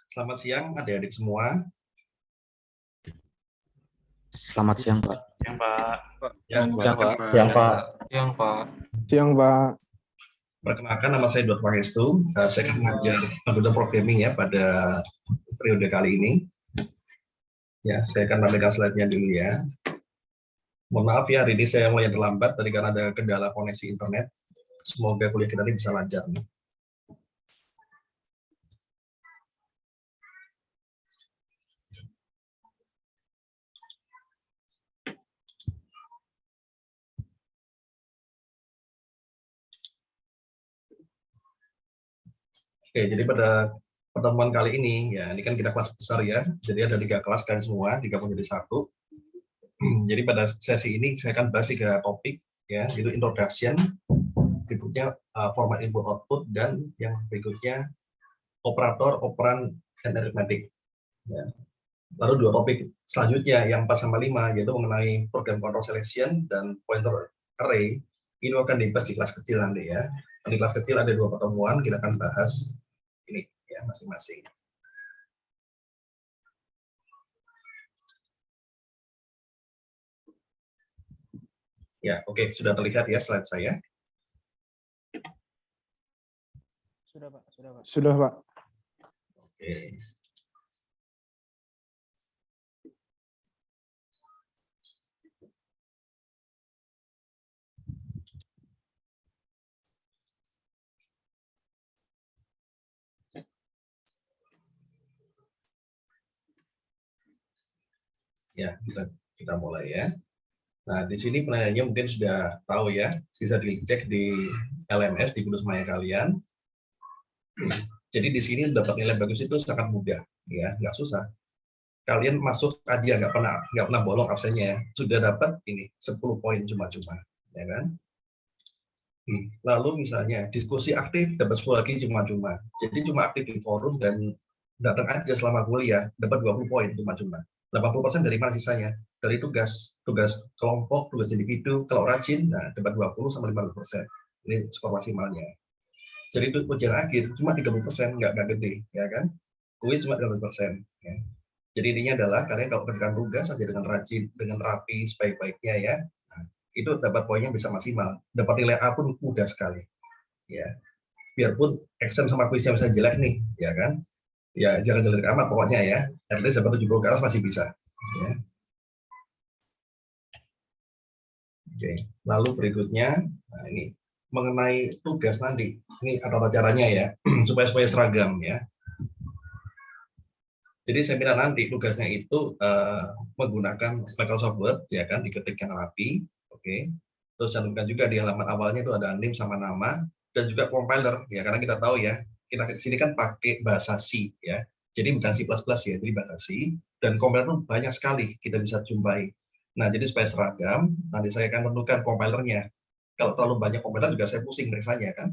Selamat siang adik-adik semua. Selamat siang, Pak. Siang, Pak. Ya, Siang, Pak. Siang, Pak. Siang, Pak. perkenalkan nama saya Dr. Pangestu. Saya akan mengajar komputer programming ya pada periode kali ini. Ya, saya akan tampilkan slide-nya dulu ya. Mohon maaf ya, hari ini saya mulai terlambat tadi karena ada kendala koneksi internet. Semoga kuliah kita ini bisa lancar. Oke, jadi pada pertemuan kali ini, ya ini kan kita kelas besar ya, jadi ada 3 kelas kan semua, digabung jadi satu. Jadi pada sesi ini saya akan bahas 3 topik, ya, itu introduction, berikutnya format input output, dan yang berikutnya operator, operan, dan arithmetic. Ya. Lalu 2 topik selanjutnya yang 4 sama 5, yaitu mengenai program control selection dan pointer array, ini akan dibahas di kelas kecil nanti ya. Di kelas kecil ada 2 pertemuan, kita akan bahas ini ya masing-masing. Ya, oke, sudah terlihat ya slide saya. Sudah, Pak. Sudah, Pak. Oke. Ya, kita mulai ya. Nah, di sini penanyanya mungkin sudah tahu ya, bisa dicek di LMS di Kudus Maya kalian. Jadi di sini dapat nilai bagus itu sangat mudah, ya, nggak susah. Kalian masuk aja, nggak pernah bolong absennya, ya. Sudah dapat ini 10 poin cuma-cuma, ya kan? Lalu misalnya diskusi aktif dapat 10 lagi cuma-cuma. Jadi cuma aktif di forum dan datang aja selama kuliah dapat 20 poin cuma-cuma. 80% dari mana sisanya? Dari tugas kelompok, tugas individu, kalau rajin, nah dapat 20 sampai 50%. Ini skor maksimalnya. Jadi itu ujian akhir cuma 30%, nggak gede, ya kan? Kuis cuma 30%. Ya. Jadi intinya adalah kalian kalau kerjakan tugas saja dengan rajin, dengan rapi, sebaik-baiknya ya, nah, itu dapat poinnya bisa maksimal. Dapat nilai A pun mudah sekali. Ya, biarpun exam sama kuisnya bisa jelek nih, ya kan? Ya jangan jelek amat pokoknya ya. At least dapat 70 ke atas masih bisa. Ya. Oke, lalu berikutnya, nah ini mengenai tugas nanti. Ini apa caranya ya, supaya seragam ya. Jadi saya minta nanti tugasnya itu menggunakan Microsoft Word, ya kan, diketik yang rapi, oke. Terus cantumkan juga di halaman awalnya itu ada name sama nama, dan juga compiler, ya karena kita tahu ya, kita di sini kan pakai bahasa C, ya. Jadi bukan C++ ya, jadi bahasa C, dan compiler itu banyak sekali kita bisa jumpai. Nah, jadi supaya seragam, nanti saya akan menentukan compilernya. Kalau terlalu banyak compiler juga saya pusing meriksanya kan.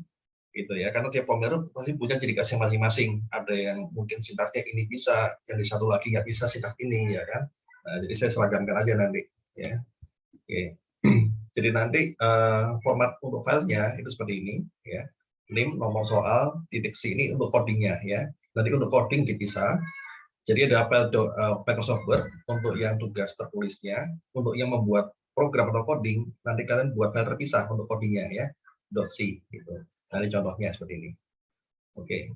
Gitu ya, karena tiap komputer pasti punya ciri khasnya masing-masing. Ada yang mungkin sintaksnya ini bisa, yang di satu lagi nggak bisa sintaks ini, ya kan. Nah, jadi saya seragamkan aja nanti, ya. Oke. Jadi nanti format untuk filenya itu seperti ini, ya. Name, nomor soal, titik C ini untuk codingnya, ya. Nanti untuk coding dipisah. Jadi ada file Microsoft Word untuk yang tugas tertulisnya, untuk yang membuat program atau coding, nanti kalian buat file terpisah untuk codingnya, ya. .c gitu. Nah, ini contohnya seperti ini. Oke.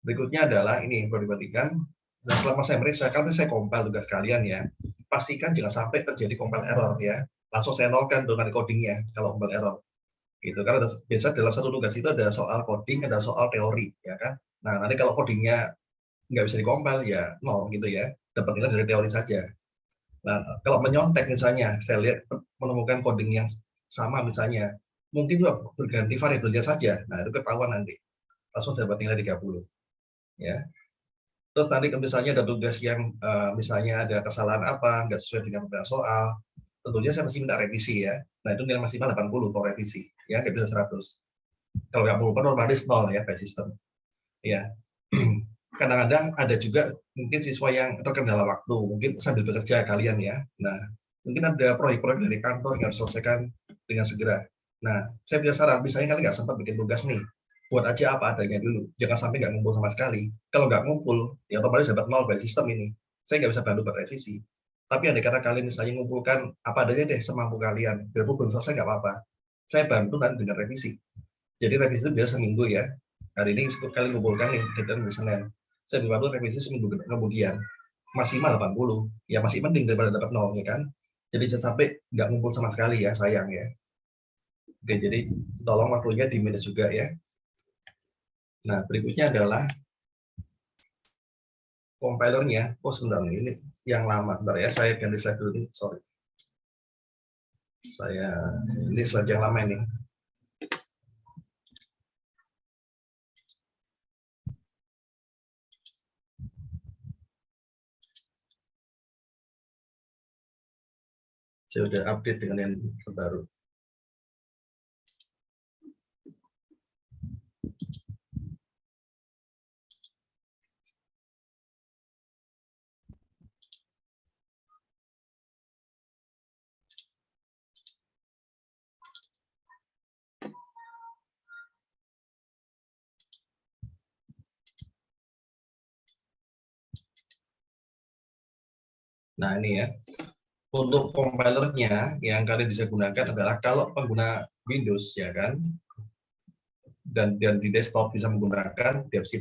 Berikutnya adalah ini perlu diperhatikan. Nah, selama saya meriksa, kalau saya compile tugas kalian ya, pastikan jangan sampai terjadi compile error ya. Langsung saya nolkan dengan codingnya kalau compile error. Gitu. Karena biasa dalam satu tugas itu ada soal coding, ada soal teori, ya kan. Nah, nanti kalau codingnya nggak bisa dikompil ya nol gitu ya. Dapat nilai dari teori saja. Nah, kalau menyontek misalnya, saya lihat menemukan coding yang sama misalnya, mungkin juga berganti variabelnya saja. Nah, itu ketahuan nanti. Langsung dapat nilai 30. Ya. Terus nanti misalnya ada tugas yang misalnya ada kesalahan apa, nggak sesuai dengan soal, tentunya saya masih minta revisi ya. Nah, itu nilai maksimal 80 kalau revisi. Ya, nggak bisa 100. Kalau nggak perlu otomatis 0 ya, by sistem. Ya. Kadang-kadang ada juga mungkin siswa yang terkendala waktu, mungkin sambil bekerja kalian ya. Nah, mungkin ada proyek-proyek dari kantor yang harus selesaikan dengan segera. Nah, saya punya saran, misalnya kalian nggak sempat bikin tugas nih, buat aja apa adanya dulu. Jangan sampai nggak ngumpul sama sekali. Kalau nggak ngumpul, ya otomatis dapat 0 by sistem ini. Saya nggak bisa bantu berrevisi. Tapi andai kata kalian misalnya ngumpulkan apa adanya deh semampu kalian, biarpun belum selesai nggak apa-apa. Saya bantu kan dengan revisi. Jadi revisi itu biasa seminggu ya. Hari ini kalian ngumpulkan nih, deadline di Senin. Saya bantu revisi seminggu kemudian. Maksimal 80. Ya masih mending daripada dapat 0 ya kan. Jadi jangan sampai nggak ngumpul sama sekali ya, sayang ya. Oke, jadi tolong waktunya di manage juga ya. Nah, berikutnya adalah compilernya. Oh, sebentar ini yang lama. Sebentar ya, saya ganti slide dulu nih. Sorry. Ini slide yang lama ini. Saya udah update dengan yang terbaru. Nah, ini ya. Untuk compilernya yang kalian bisa gunakan adalah kalau pengguna Windows ya kan, dan di desktop bisa menggunakan Dev C++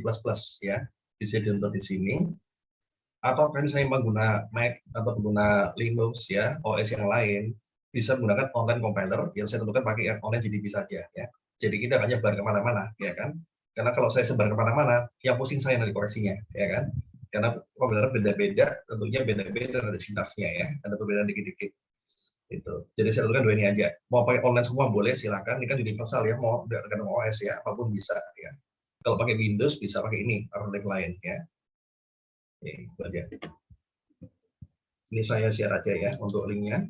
ya, bisa diunduh di sini. Atau kan saya pengguna Mac atau pengguna Linux ya, OS yang lain, bisa menggunakan online compiler yang saya tentukan pakai yang online GDB saja ya. Jadi kita hanya sebar kemana-mana ya kan. Karena kalau saya sebar kemana-mana, yang pusing saya nanti koreksinya ya kan. Karena compiler beda-beda, tentunya beda-beda ada sintaksnya ya, ada perbedaan dikit-dikit. Itu. Jadi saya tentukan 2 ini aja. Mau pakai online semua boleh, silakan. Ini kan universal ya, mau tergantung OS ya, apapun bisa ya. Kalau pakai Windows bisa pakai ini atau link lain ya. Oke, itu aja. Ini saya share aja ya untuk linknya.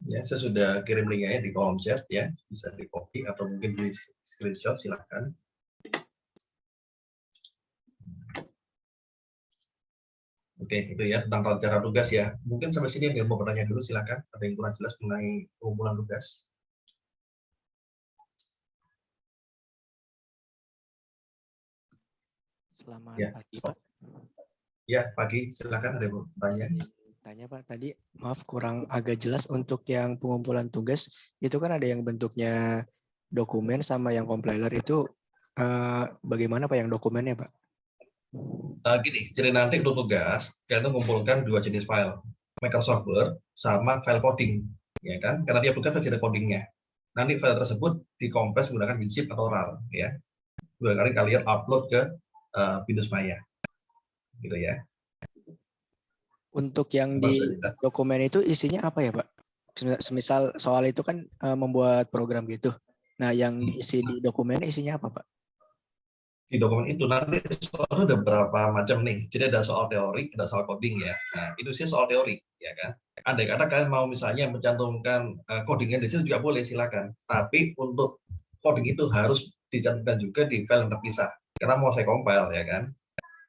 Ya, saya sudah kirim linknya di kolom chat ya, bisa di copy atau mungkin di screenshot, silahkan. Oke, itu ya tentang cara tugas ya. Mungkin sampai sini yang mau bertanya dulu, silahkan. Ada yang kurang jelas mengenai pengumpulan tugas? Selamat Ya. pagi, Pak. Ya, pagi. Silahkan ada yang mau bertanya. Tanya, Pak. Tadi, maaf kurang agak jelas untuk yang pengumpulan tugas. Itu kan ada yang bentuknya dokumen sama yang compiler itu bagaimana Pak yang dokumennya, Pak? Gini, jadi nanti untuk tugas, kalian mengumpulkan 2 jenis file. Microsoft Word sama file coding. Ya kan? Karena dia bukan pasti ada codingnya. Nanti file tersebut dikompres menggunakan WinZip atau RAR. Ya. 2 kali kalian upload ke Windows Maya. Gitu ya. Untuk yang di dokumen itu isinya apa ya, Pak? Semisal soal itu kan membuat program gitu. Nah, yang diisi di dokumen isinya apa, Pak? Di dokumen itu nanti soalnya ada beberapa macam nih. Jadi ada soal teori, ada soal coding ya. Nah, itu sih soal teori, ya kan. Andai kata kalian mau misalnya mencantumkan codingnya di situ juga boleh, silakan. Tapi untuk coding itu harus dicantumkan juga di file yang terpisah. Karena mau saya compile, ya kan.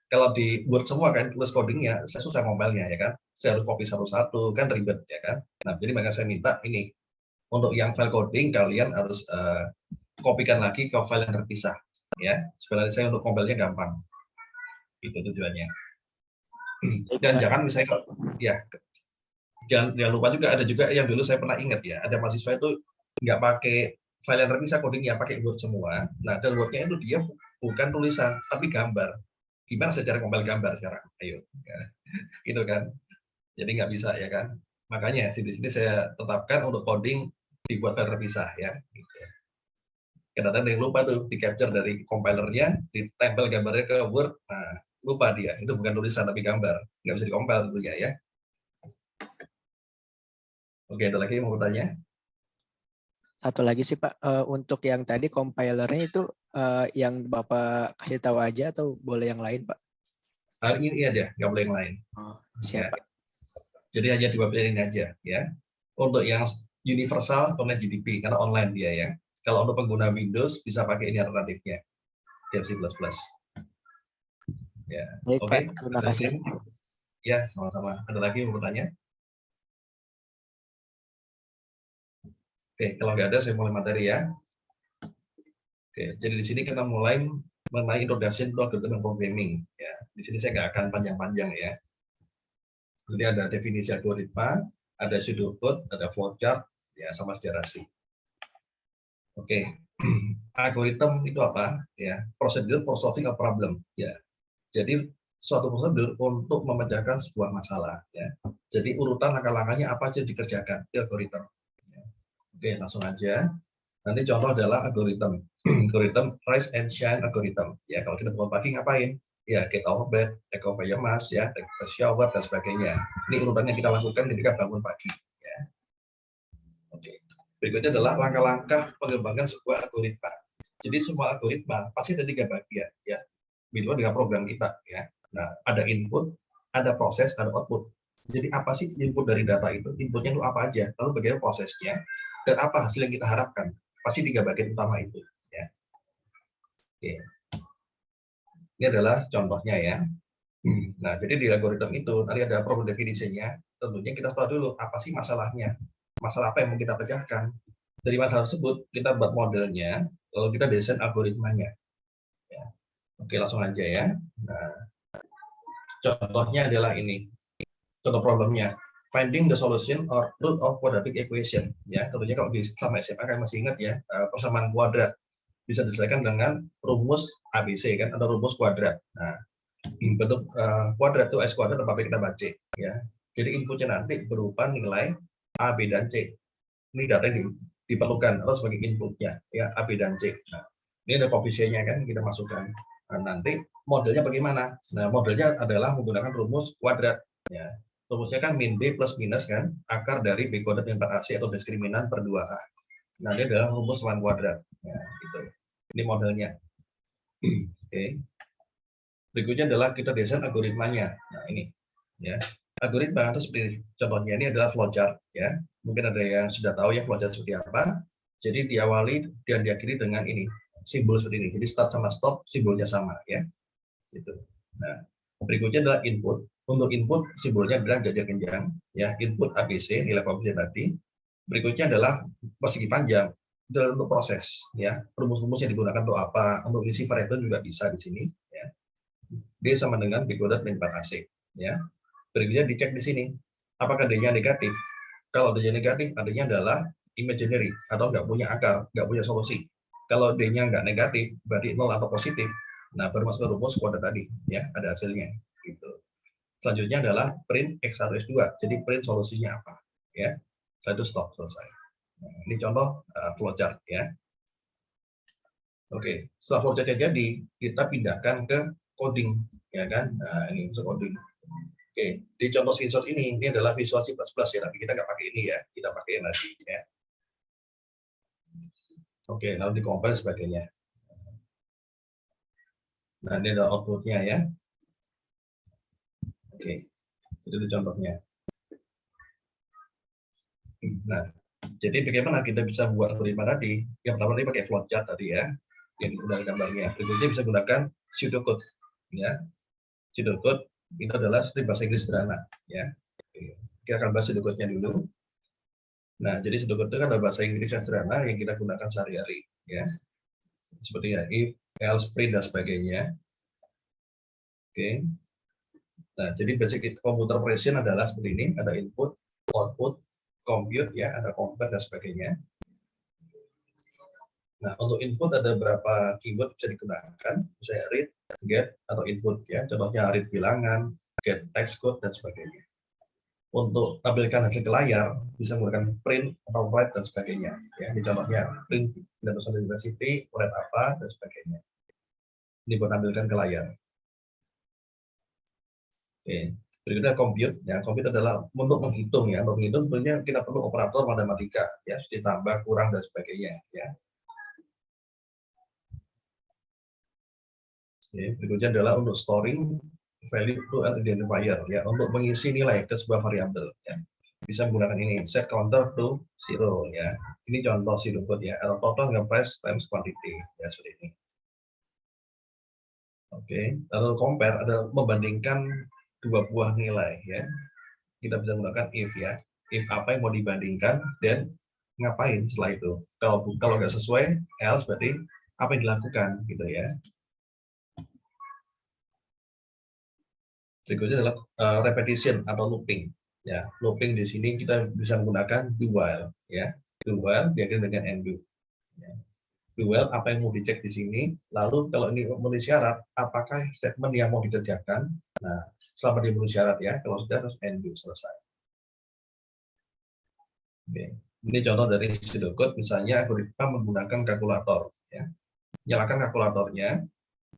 Kalau di Word semua kan tulis codingnya, saya susah compile-nya ya kan. Saya harus copy satu-satu, kan ribet ya kan. Nah, jadi makanya saya minta ini, untuk yang file coding kalian harus kopikan lagi ke file yang terpisah ya. Sebenarnya saya untuk compile-nya gampang. Itu tujuannya. Dan jangan misalnya ya jangan lupa juga ada juga yang dulu saya pernah ingat ya, ada mahasiswa itu nggak pakai file yang terpisah codingnya, pakai Word semua. Nah, dan Word-nya itu dia bukan tulisan tapi gambar. Gimana saya cara compile gambar sekarang? Ayo, ya. Gitu kan. Jadi nggak bisa ya kan. Makanya di sini saya tetapkan untuk coding dibuat file terpisah ya. Gitu. Kadang-kadang ada yang lupa tuh di capture dari compilernya, ditempel gambarnya ke Word. Nah, lupa dia itu bukan tulisan tapi gambar, nggak bisa dikompil tentunya ya. Oke, ada lagi yang mau bertanya? Satu lagi sih Pak, untuk yang tadi compilernya itu yang Bapak kasih tahu aja atau boleh yang lain Pak? Hari ini aja, nggak boleh yang lain. Oh, Ya. siap Pak. Jadi hanya dua pilihan ini aja ya. Untuk yang universal online GDP karena online dia ya. Kalau untuk pengguna Windows bisa pakai ini alternatifnya. C++. Ya. Baik Oke. Pak, terima kasih. Ya, sama-sama. Ada lagi yang mau bertanya? Oke, kalau nggak ada saya mulai materi ya. Oke, jadi di sini kita mulai mengenai introduction to algorithm programming. Ya, di sini saya nggak akan panjang-panjang ya. Jadi ada definisi algoritma, ada pseudocode, ada flowchart, ya sama sejarah C. Oke, algoritma itu apa? Ya, prosedur for solving a problem. Ya, jadi suatu prosedur untuk memecahkan sebuah masalah. Ya, jadi urutan langkah-langkahnya apa aja dikerjakan di algoritma. Ya. Oke, langsung aja. Nanti contoh adalah algoritma. Algoritma rise and shine algorithm. Ya, kalau kita bangun pagi ngapain? Ya, get out of bed, take off your mask, ya, take a shower dan sebagainya. Ini urutannya kita lakukan ketika bangun pagi. Ya. Oke. Berikutnya adalah langkah-langkah pengembangan sebuah algoritma. Jadi semua algoritma pasti ada 3 bagian, ya. Minimal dengan program kita, ya. Nah, ada input, ada proses, ada output. Jadi apa sih input dari data itu? Inputnya itu apa aja? Lalu bagaimana prosesnya? Dan apa hasil yang kita harapkan? Pasti 3 bagian utama itu. Ya. Oke. Ini adalah contohnya ya. Nah, jadi di algoritma itu tadi ada problem definisinya. Tentunya kita tahu dulu apa sih masalahnya. Masalah apa yang mau kita pecahkan. Dari masalah tersebut kita buat modelnya, lalu kita desain algoritmanya. Ya. Oke, langsung aja ya. Nah, contohnya adalah ini. Contoh problemnya. Finding the solution or root of quadratic equation. Ya, tentunya kalau di sama SMA kan masih ingat ya, persamaan kuadrat bisa diselesaikan dengan rumus ABC kan, atau rumus kuadrat. Nah, bentuk kuadrat itu S kuadrat apa kita baca ya. Jadi inputnya nanti berupa nilai A, B, dan C. Ini data yang diperlukan atau sebagai inputnya ya, A, B, dan C. Nah, ini ada koefisiennya kan kita masukkan. Nah, nanti modelnya bagaimana? Nah, modelnya adalah menggunakan rumus kuadrat ya. Rumusnya kan min B plus minus kan, akar dari B kuadrat min 4AC atau diskriminan per 2A. Nah, ini adalah rumus lawan kuadrat. Ya, gitu. Ini modelnya. Oke. Berikutnya adalah kita desain algoritmanya. Nah, ini ya. Algoritma itu seperti contohnya ini adalah flowchart ya. Mungkin ada yang sudah tahu ya flowchart seperti apa. Jadi diawali dan diakhiri dengan ini, simbol seperti ini. Jadi start sama stop simbolnya sama ya. Gitu. Nah, berikutnya adalah input. Untuk input simbolnya adalah jajar genjang ya, input ABC nilai koefisien tadi. Berikutnya adalah persegi panjang dalam untuk proses ya. Rumus-rumus yang digunakan untuk apa? Untuk isi variabel juga bisa di sini ya. D sama dengan B kuadrat min 4AC ya. Berikutnya dicek di sini apakah D-nya negatif. Kalau D-nya negatif artinya adalah imaginary atau nggak punya akar, nggak punya solusi. Kalau D-nya nggak negatif berarti 0 atau positif. Nah, baru masuk ke rumus kuadrat tadi ya, ada hasilnya gitu. Selanjutnya adalah print X1 X2. Jadi print solusinya apa ya. Setelah itu stop, selesai. Nah, ini contoh flowchart ya. Oke, setelah flowchartnya jadi, kita pindahkan ke coding ya kan. Nah, ini untuk coding. Oke, di contoh screenshot ini adalah Visual C++ ya, tapi kita nggak pakai ini ya, kita pakai yang tadi ya. Oke, lalu di-compile sebagainya. Nah, ini adalah output-nya ya. Oke, itu contohnya. Nah, jadi bagaimana kita bisa buat algoritma tadi? Yang pertama tadi pakai flowchart tadi ya, yang udah gambarnya. Berikutnya bisa gunakan pseudocode ya. Pseudocode itu adalah seperti bahasa Inggris sederhana ya. Kita akan bahas pseudocode-nya dulu. Nah, jadi pseudocode itu kan ada bahasa Inggris yang sederhana yang kita gunakan sehari-hari ya. Seperti ya if, else, print dan sebagainya. Oke. Nah, jadi basic computer operation adalah seperti ini, ada input, output, compute ya, ada compare dan sebagainya. Nah, untuk input ada beberapa keyword bisa digunakan, misalnya read, get, atau input ya. Contohnya read bilangan, get text code dan sebagainya. Untuk tampilkan hasil ke layar bisa menggunakan print atau write dan sebagainya. Ya, ini contohnya print dan tulisan university, write apa dan sebagainya. Ini buat tampilkan ke layar. Oke. Berikutnya compute, ya compute adalah untuk menghitung ya, untuk menghitung tentunya kita perlu operator matematika ya, ditambah kurang dan sebagainya ya. Oke, berikutnya adalah untuk storing value to an identifier ya, untuk mengisi nilai ke sebuah variabel ya. Bisa menggunakan ini set counter to 0 ya. Ini contoh pseudocode ya, atau total dengan price times quantity ya, seperti ini. Oke, lalu compare adalah membandingkan dua buah nilai ya. Kita bisa menggunakan if ya, if apa yang mau dibandingkan dan ngapain setelah itu. Kalau nggak sesuai, else berarti apa yang dilakukan gitu ya. Berikutnya adalah repetition atau looping. Ya, looping di sini kita bisa menggunakan do while. Ya, do while diakhiri dengan and do. Ya. Do while apa yang mau dicek di sini. Lalu kalau ini memenuhi syarat, apakah statement yang mau dikerjakan? Nah, selama dia memenuhi syarat ya. Kalau sudah terus and do selesai. Oke. Ini contoh dari pseudocode. Misalnya algoritma menggunakan kalkulator. Ya. Nyalakan kalkulatornya.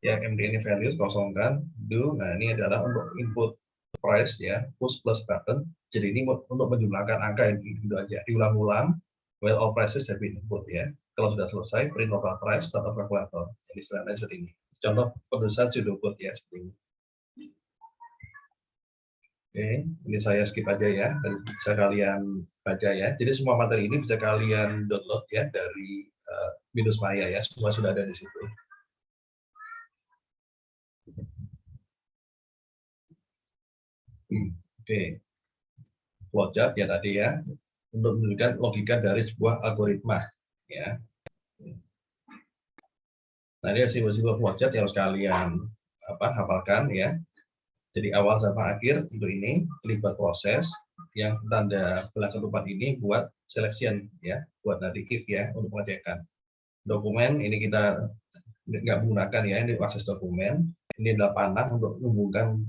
Ya, MD ini value kosongkan do. Nah, ini adalah untuk input price ya, push plus button. Jadi ini untuk menjumlahkan angka yang gitu aja, diulang-ulang while all prices have been input ya. Kalau sudah selesai print total price start of calculator. Jadi istilahnya seperti ini. Contoh penulisan pseudocode ya, seperti ini. Oke, ini saya skip aja ya, dan bisa kalian baca ya. Jadi semua materi ini bisa kalian download ya dari Windows Maya ya, semua sudah ada di situ. Oke, flowchart ya tadi ya, untuk menunjukkan logika dari sebuah algoritma ya. Nah, ini simbol-simbol flowchart yang harus kalian hafalkan ya. Jadi awal sama akhir itu ini terlibat proses, yang tanda belah ketupat ini buat selection ya, buat nanti if ya untuk pengecekan. Dokumen ini kita nggak menggunakan ya, ini akses dokumen. Ini adalah panah untuk menghubungkan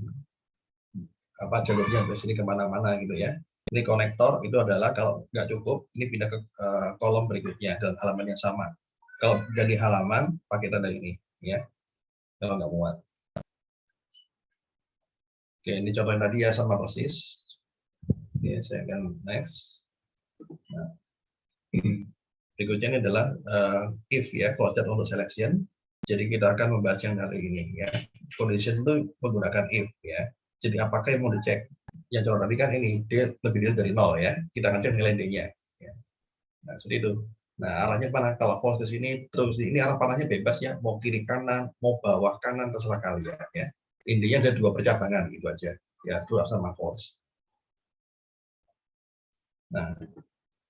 jalurnya dari sini kemana-mana gitu ya. Ini konektor itu adalah kalau nggak cukup ini pindah ke kolom berikutnya dalam halaman yang sama. Kalau dari halaman pakai tanda ini ya, kalau nggak muat. Oke, ini contohnya tadi ya sama persis. Oke, saya akan next. Nah, berikutnya ini adalah if ya, flowchart untuk selection. Jadi kita akan membahas yang kali ini ya. Condition itu menggunakan if ya. Jadi apakah yang mau dicek? Yang contoh tadi kan ini dia lebih dari 0 ya. Kita akan cek nilai D-nya. Ya. Nah, seperti itu. Nah, arahnya mana? Kalau false ke sini, terus ini arah panahnya bebas ya. Mau kiri kanan, mau bawah kanan, terserah kalian ya. Intinya ada dua percabangan gitu aja. Ya, true sama false. Nah,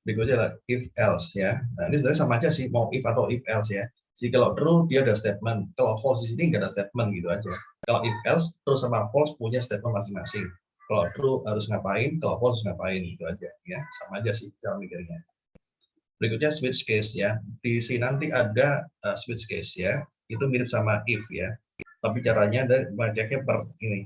berikutnya adalah if else ya. Nah, ini sebenarnya sama aja sih, mau if atau if else ya. Jadi kalau true dia ada statement, kalau false di sini nggak ada statement gitu aja. Kalau if else, true sama false punya statement masing-masing. Kalau true harus ngapain, kalau false harus ngapain gitu aja ya. Sama aja sih cara mikirnya. Berikutnya switch case ya. Di sini nanti ada switch case ya. Itu mirip sama if ya. Tapi caranya dari bacanya per ini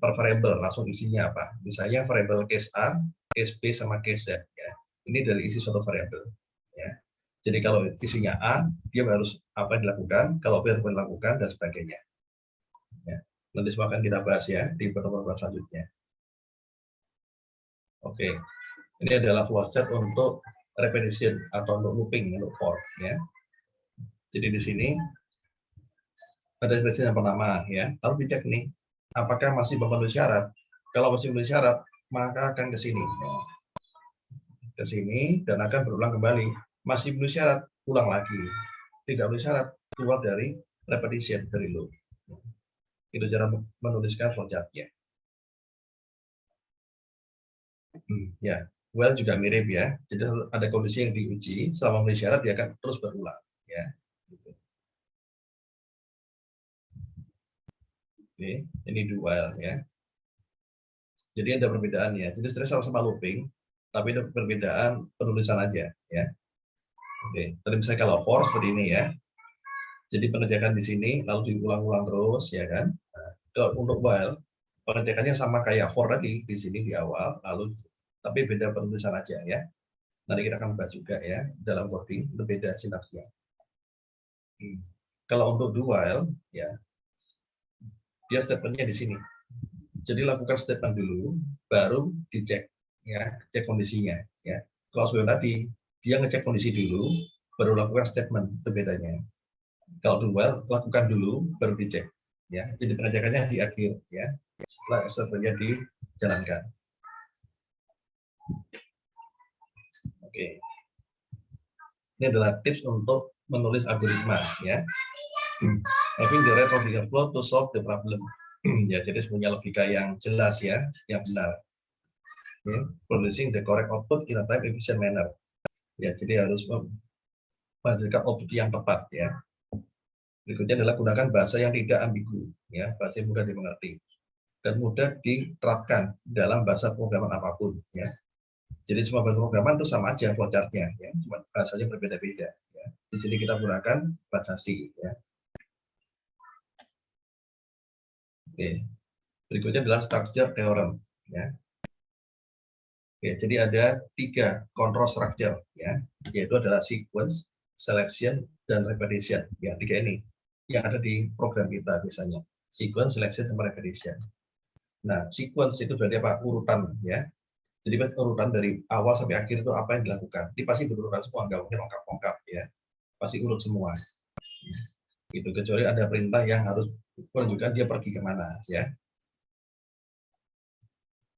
per variable langsung isinya apa. Misalnya variable case A, case B sama case Z ya. Ini dari isi suatu variabel ya. Jadi kalau isinya A, dia harus apa yang dilakukan, kalau B harus dilakukan dan sebagainya. Ya. Nanti semua akan kita bahas ya di pertemuan selanjutnya. Oke, ini adalah flowchart untuk repetition atau untuk looping untuk for ya. Jadi di sini ada repetition yang pertama ya. Lalu dicek nih, apakah masih memenuhi syarat? Kalau masih memenuhi syarat, maka akan ke sini. Ya. Ke sini dan akan berulang kembali. Masih memenuhi syarat, ulang lagi. Tidak memenuhi syarat, keluar dari repetition, dari loop. Itu cara menuliskan flowchart-nya. Ya, well juga mirip ya. Jadi ada kondisi yang diuji, selama memenuhi syarat dia akan terus berulang. Ya. Oke, ini do while ya. Jadi ada perbedaannya. Jadi sebenarnya sama-sama looping, tapi ada perbedaan penulisan aja ya. Oke, tadi misalnya kalau for seperti ini ya. Jadi pengerjakan di sini lalu diulang-ulang terus ya kan. Nah, kalau untuk while pengerjakannya sama kayak for tadi di sini di awal, lalu tapi beda penulisan aja ya. Nanti kita akan bahas juga ya dalam coding itu beda sintaksnya. Kalau untuk do while ya dia statementnya di sini. Jadi lakukan statement dulu, baru dicek, ya, cek kondisinya. Ya. Kalau sebelum tadi dia ngecek kondisi dulu, baru lakukan statement, itu bedanya. Kalau dual, lakukan dulu, baru dicek. Ya, jadi pengecekannya di akhir, ya, setelah statementnya dijalankan. Oke. Ini adalah tips untuk menulis algoritma, ya. Having the right logical flow to solve the problem. Ya, jadi punya logika yang jelas, ya, yang benar. Ya, producing the correct output in a time efficient manner. Ya, jadi harus menghasilkan output yang tepat, ya. Berikutnya adalah gunakan bahasa yang tidak ambigu, ya, bahasa yang mudah dimengerti dan mudah diterapkan dalam bahasa pemrograman apapun, ya. Jadi semua bahasa pemrograman itu sama aja flowchart-nya, ya, cuma bahasanya berbeda-beda. Ya. Di sini kita gunakan bahasa C, ya. Oke. Berikutnya adalah structure theorem, ya. Oke, jadi ada 3 control structure, ya, yaitu adalah sequence, selection, dan repetition. Ya, 3 ini yang ada di program kita biasanya. Sequence, selection, sama repetition. Nah, sequence itu berarti apa? Urutan, ya. Jadi urutan dari awal sampai akhir itu apa yang dilakukan. Ini pasti berurutan semua, nggak mungkin lengkap-lengkap, ya. Pasti urut semua. Itu kecuali ada perintah yang harus menunjukkan dia pergi kemana, ya.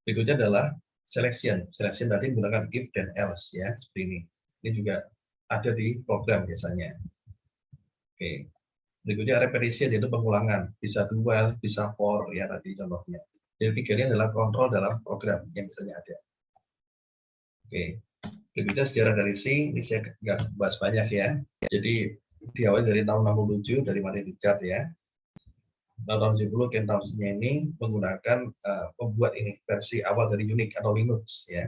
Berikutnya adalah selection. Selection tadi menggunakan if dan else, ya, seperti ini. Ini juga ada di program biasanya. Oke. Berikutnya repetition, yaitu pengulangan. Bisa dual, bisa for, ya tadi contohnya. Jadi 3 ini adalah kontrol dalam program yang biasanya ada. Oke. Berikutnya sejarah dari C, ini saya nggak bahas banyak, ya. Jadi diawali dari tahun 67 dari Martin Richard, ya. Tahun 70 Ken Thompson-nya ini menggunakan membuat ini versi awal dari Unix atau Linux, ya.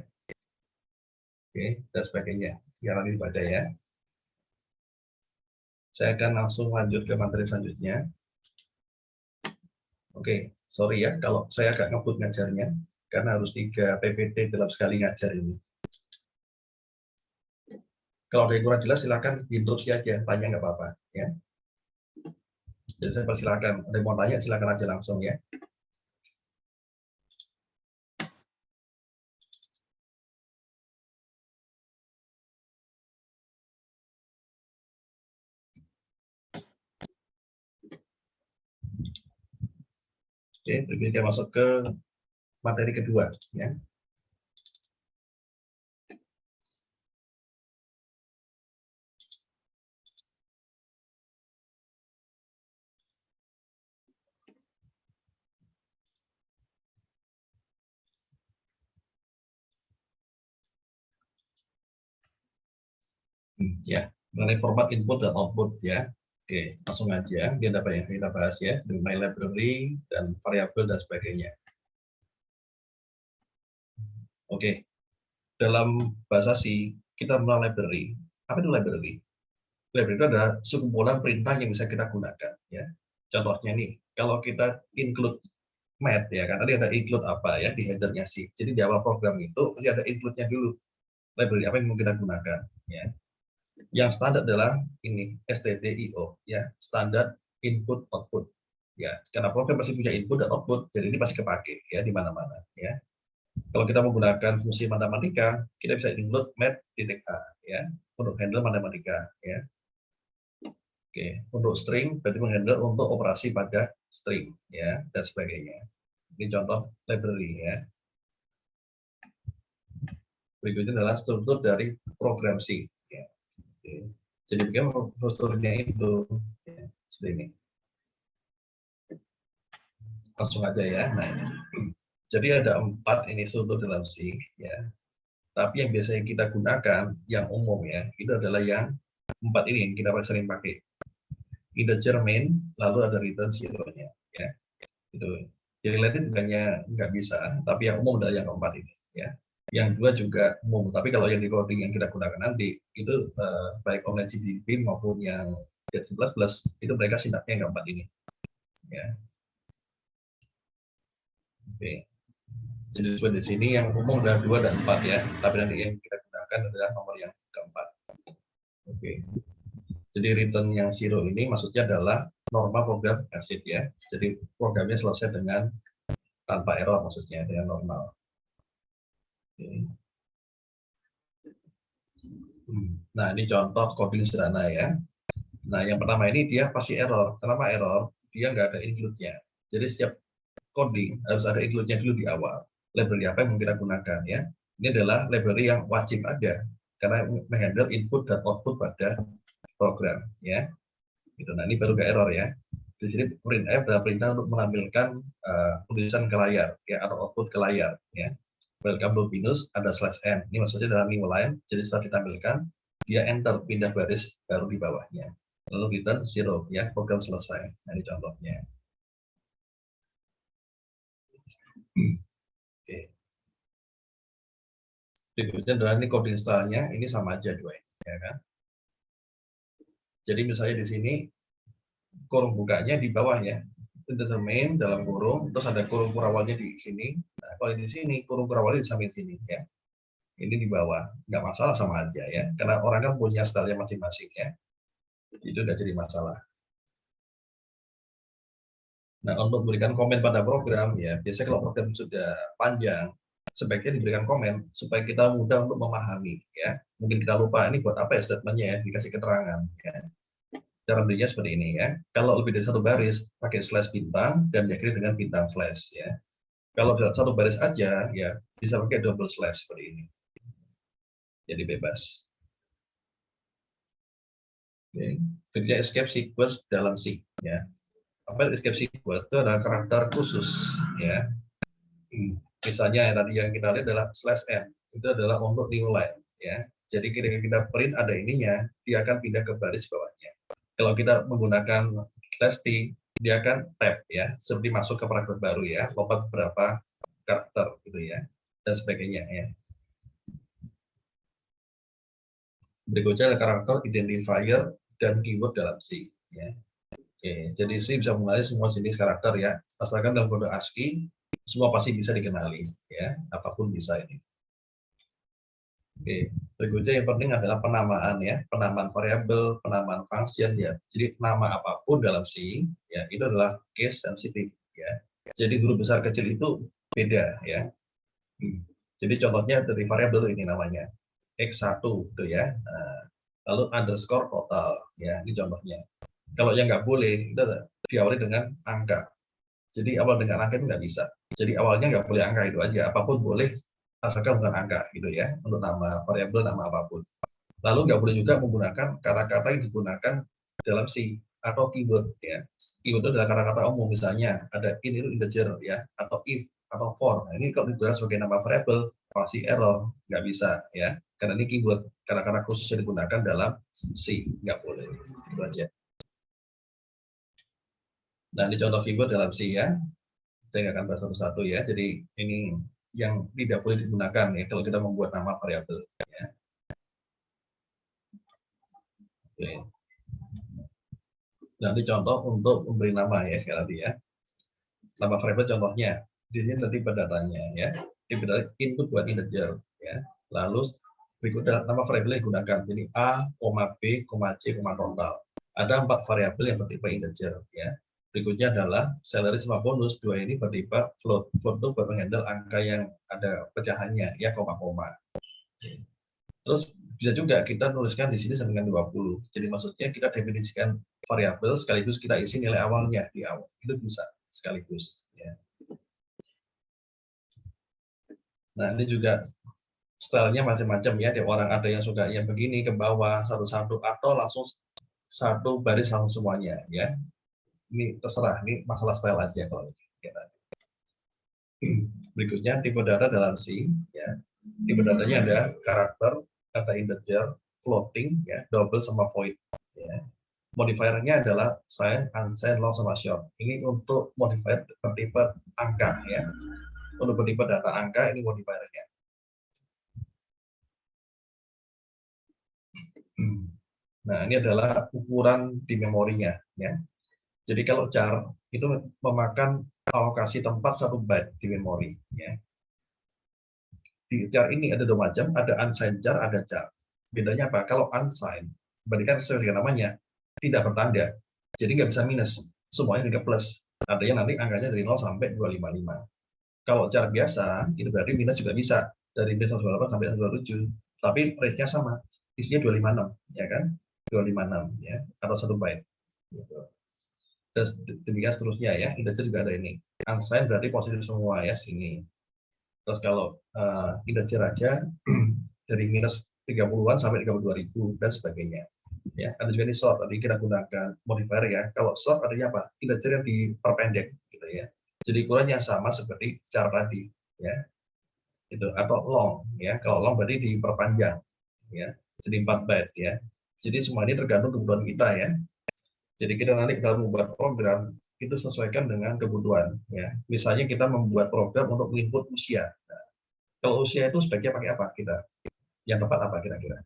Oke, dan sebagainya. Yang nanti dibaca, ya. Saya akan langsung lanjut ke materi selanjutnya. Oke, sorry ya kalau saya agak ngebut ngajarnya karena harus 3 PPT dalam sekali ngajar ini. Kalau ada yang kurang jelas silakan diinterupsi aja, tanya nggak apa-apa, ya. Jadi saya persilakan, ada yang mau tanya silakan aja langsung, ya. Oke, berikutnya masuk ke materi kedua, ya. Ya, mengenai format input dan output, ya. Oke, langsung aja. Dia ada apa yang kita bahas, ya, mengenai library dan variabel dan sebagainya. Oke, dalam bahasa C kita mengenal library. Apa itu library? Library itu adalah sekumpulan perintah yang bisa kita gunakan, ya. Contohnya nih, kalau kita include math, ya kan tadi ada include apa, ya, di headernya C. Jadi di awal program itu pasti ada include-nya dulu. Library apa yang mau kita gunakan, ya. Yang standar adalah ini STDIO, ya, standar input output, ya. Karena program pasti punya input dan output, jadi ini pasti kepake, ya, di mana-mana, ya. Kalau kita menggunakan fungsi matematika, kita bisa include math.a, ya, untuk handle matematika, ya. Oke, untuk string berarti menghandle untuk operasi pada string, ya, dan sebagainya. Ini contoh library, ya. Berikutnya adalah struktur dari program C. Ya. Jadi bagaimana strukturnya itu, ya, seperti ini. Langsung aja, ya. Nah, ini. Jadi ada 4 ini struktur dalam C, ya. Tapi yang biasanya kita gunakan, yang umum, ya, itu adalah yang 4 ini yang kita sering pakai. Integer main, lalu ada return zero-nya, ya. Itu. Jadi lain bukannya nggak bisa, tapi yang umum adalah yang keempat ini, ya. Yang 2 juga umum, tapi kalau yang di coding yang kita gunakan nanti itu baik online GDB maupun yang C++, itu mereka sintaknya yang keempat ini, ya. Oke. Jadi di sini yang umum adalah 2 dan 4, ya, tapi nanti yang kita gunakan adalah nomor yang keempat. Oke. Jadi return yang zero ini maksudnya adalah norma program exit, ya. Jadi programnya selesai dengan tanpa error maksudnya dengan normal. Oke. Nah, ini contoh coding sederhana ya. Nah, yang pertama ini dia pasti error. Kenapa error? Dia nggak ada include-nya. Jadi setiap coding harus ada include-nya dulu di awal. Library apa yang mau kita gunakan ya? Ini adalah library yang wajib ada karena menghandle input dan output pada program ya. Gitu. Nah, ini baru nggak error ya. Di sini printf adalah perintah untuk menampilkan tulisan ke layar ya atau output ke layar ya. Welcome to minus ada /n. Ini maksudnya dalam new line. Jadi setelah ditampilkan dia enter pindah baris baru di bawahnya. Lalu return 0 ya, program selesai. Nah, ini contohnya. Oke. Berikutnya adalah ini coding style-nya, ini sama aja dua ya kan. Jadi misalnya di sini kurung bukanya di bawah ya. Determine dalam kurung, terus ada kurung kurawalnya di sini. Nah, kalau di sini kurung kurawalnya di samping sini ya. Ini di bawah, nggak masalah sama aja ya. Karena orang kan punya style-nya masing-masing ya. Itu udah jadi masalah. Nah, untuk memberikan komen pada program ya, biasanya kalau program sudah panjang, sebaiknya diberikan komen supaya kita mudah untuk memahami ya. Mungkin kita lupa ini buat apa ya statementnya ya, dikasih keterangan ya. Cara berinya seperti ini ya. Kalau lebih dari satu baris pakai slash bintang dan diakhiri dengan bintang slash ya. Kalau dalam satu baris aja ya bisa pakai double slash seperti ini. Jadi bebas. Oke. Berikutnya escape sequence dalam C ya. Apa escape sequence itu adalah karakter khusus ya. Misalnya yang tadi yang kita lihat adalah /n itu adalah untuk new line ya. Jadi ketika kita print ada ininya, dia akan pindah ke baris bawahnya. Kalau kita menggunakan /t, dia akan tab ya, seperti masuk ke paragraf baru ya, lompat beberapa karakter gitu ya, dan sebagainya ya. Berikutnya ada karakter identifier dan keyword dalam C ya. Oke, jadi C bisa mengenali semua jenis karakter ya, asalkan dalam kode ASCII semua pasti bisa dikenali ya, apapun bisa ini. Oke, berikutnya yang penting adalah penamaan ya, penamaan variabel, penamaan function ya. Jadi nama apapun dalam C ya itu adalah case sensitive ya. Jadi huruf besar kecil itu beda ya. Jadi contohnya dari variabel ini namanya x1 itu ya. Nah, lalu underscore total ya, ini contohnya. Kalau yang nggak boleh itu diawali dengan angka. Jadi awal dengan angka itu nggak bisa. Jadi awalnya nggak boleh angka itu aja, apapun boleh asalkan bukan angka gitu ya, untuk nama variabel, nama apapun. Lalu nggak boleh juga menggunakan kata-kata yang digunakan dalam C atau keyword ya. Keyword itu adalah kata-kata umum, misalnya ada in itu integer ya, atau if atau for. Nah, ini kalau digunakan sebagai nama variabel pasti error, nggak bisa ya, karena ini keyword, kata-kata khusus yang digunakan dalam C, nggak boleh. Itu aja. Nah, ini contoh keyword dalam C ya. Saya nggak akan bahas satu-satu ya. Jadi ini yang tidak boleh digunakan ya kalau kita membuat nama variabel ya. Oke. Nanti contoh untuk memberi nama ya sekali lagi ya. Nama variabel contohnya di sini nanti datanya ya. Diberi input buat integer ya. Lalu berikutnya nama variabel yang digunakan. Jadi A, B, C, total. Ada 4 variabel yang bertipe integer ya. Berikutnya adalah salary sama bonus, dua ini bertipe float. Float itu buat menghandle angka yang ada pecahannya ya, koma-koma. Terus bisa juga kita nuliskan di sini sama dengan 20. Jadi maksudnya kita definisikan variabel sekaligus kita isi nilai awalnya di awal. Itu bisa sekaligus ya. Nah, ini juga stylenya macam-macam ya. Ada orang ada yang suka yang begini ke bawah satu-satu atau langsung satu baris langsung semuanya ya. Ini terserah, ini masalah style aja kalau gitu. Berikutnya tipe data dalam C ya. Tipe datanya ada karakter, kata integer, floating ya, double sama void ya. Modifiernya adalah sign, unsigned, long sama short. Ini untuk modifier bertipe angka ya. Untuk bertipe data angka ini modifiernya. Nah, ini adalah ukuran di memorinya ya. Jadi kalau char itu memakan alokasi tempat 1 byte di memori ya. Di char ini ada 2 macam, ada unsigned char, ada char. Bedanya apa? Kalau unsigned, berarti kan sesuai dengan namanya, tidak bertanda. Jadi nggak bisa minus, semuanya juga plus. Ada yang nanti angkanya dari 0 sampai 255. Kalau chart biasa, itu berarti minus juga bisa dari minus 128 sampai 127. Tapi range-nya sama, isinya 256, ya kan? 256 ya, atau 1 byte. Gitu. Dan demikian seterusnya ya, integer juga ada ini. Unsigned berarti positif semua ya, sini. Terus kalau integer aja dari minus 30-an sampai 32.000 dan sebagainya. Ya, ada juga ini sort, tadi kita gunakan modifier ya. Kalau sort artinya apa? Integer yang diperpendek gitu ya. Jadi ukurannya sama seperti cara tadi ya. Itu atau long ya. Kalau long berarti diperpanjang ya. Jadi 4 byte ya. Jadi semua ini tergantung kebutuhan kita ya. Jadi kita nanti kalau membuat program itu sesuaikan dengan kebutuhan ya. Misalnya kita membuat program untuk input usia. Nah, kalau usia itu sebaiknya pakai apa kita? Yang tepat apa kira-kira?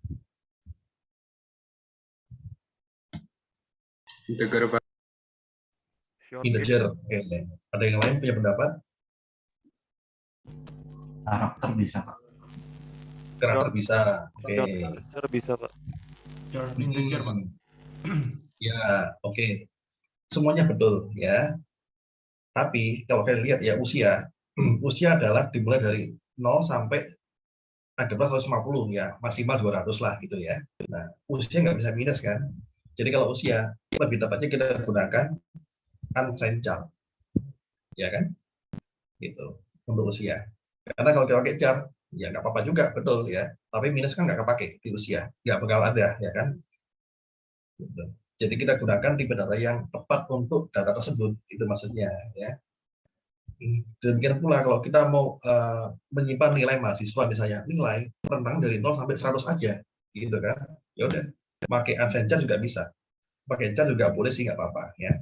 Integer, Pak. Integer. Oke. Ada yang lain punya pendapat? Karakter bisa, Pak. Karakter bisa. Oke. Integer bisa, Pak. Integer, Pak. Ya, oke. Semuanya betul ya. Tapi kalau kalian lihat ya usia, usia adalah dimulai dari 0 sampai anggaplah 150 ya, maksimal 200 lah gitu ya. Nah, usia nggak bisa minus kan. Jadi kalau usia, lebih tepatnya kita gunakan unsigned chart. Ya kan? Gitu. Untuk usia. Karena kalau kita pakai chart, ya nggak apa-apa juga, betul ya. Tapi minus kan nggak kepake di usia. Nggak bakal ada, ya kan? Gitu. Jadi kita gunakan tipe data yang tepat untuk data tersebut, itu maksudnya ya. Demikian pula kalau kita mau menyimpan nilai mahasiswa misalnya, nilai rentang dari 0 sampai 100 aja, gitu kan? Ya udah, pakai unsigned chart juga bisa. Pakai chart juga boleh sih, nggak apa-apa ya.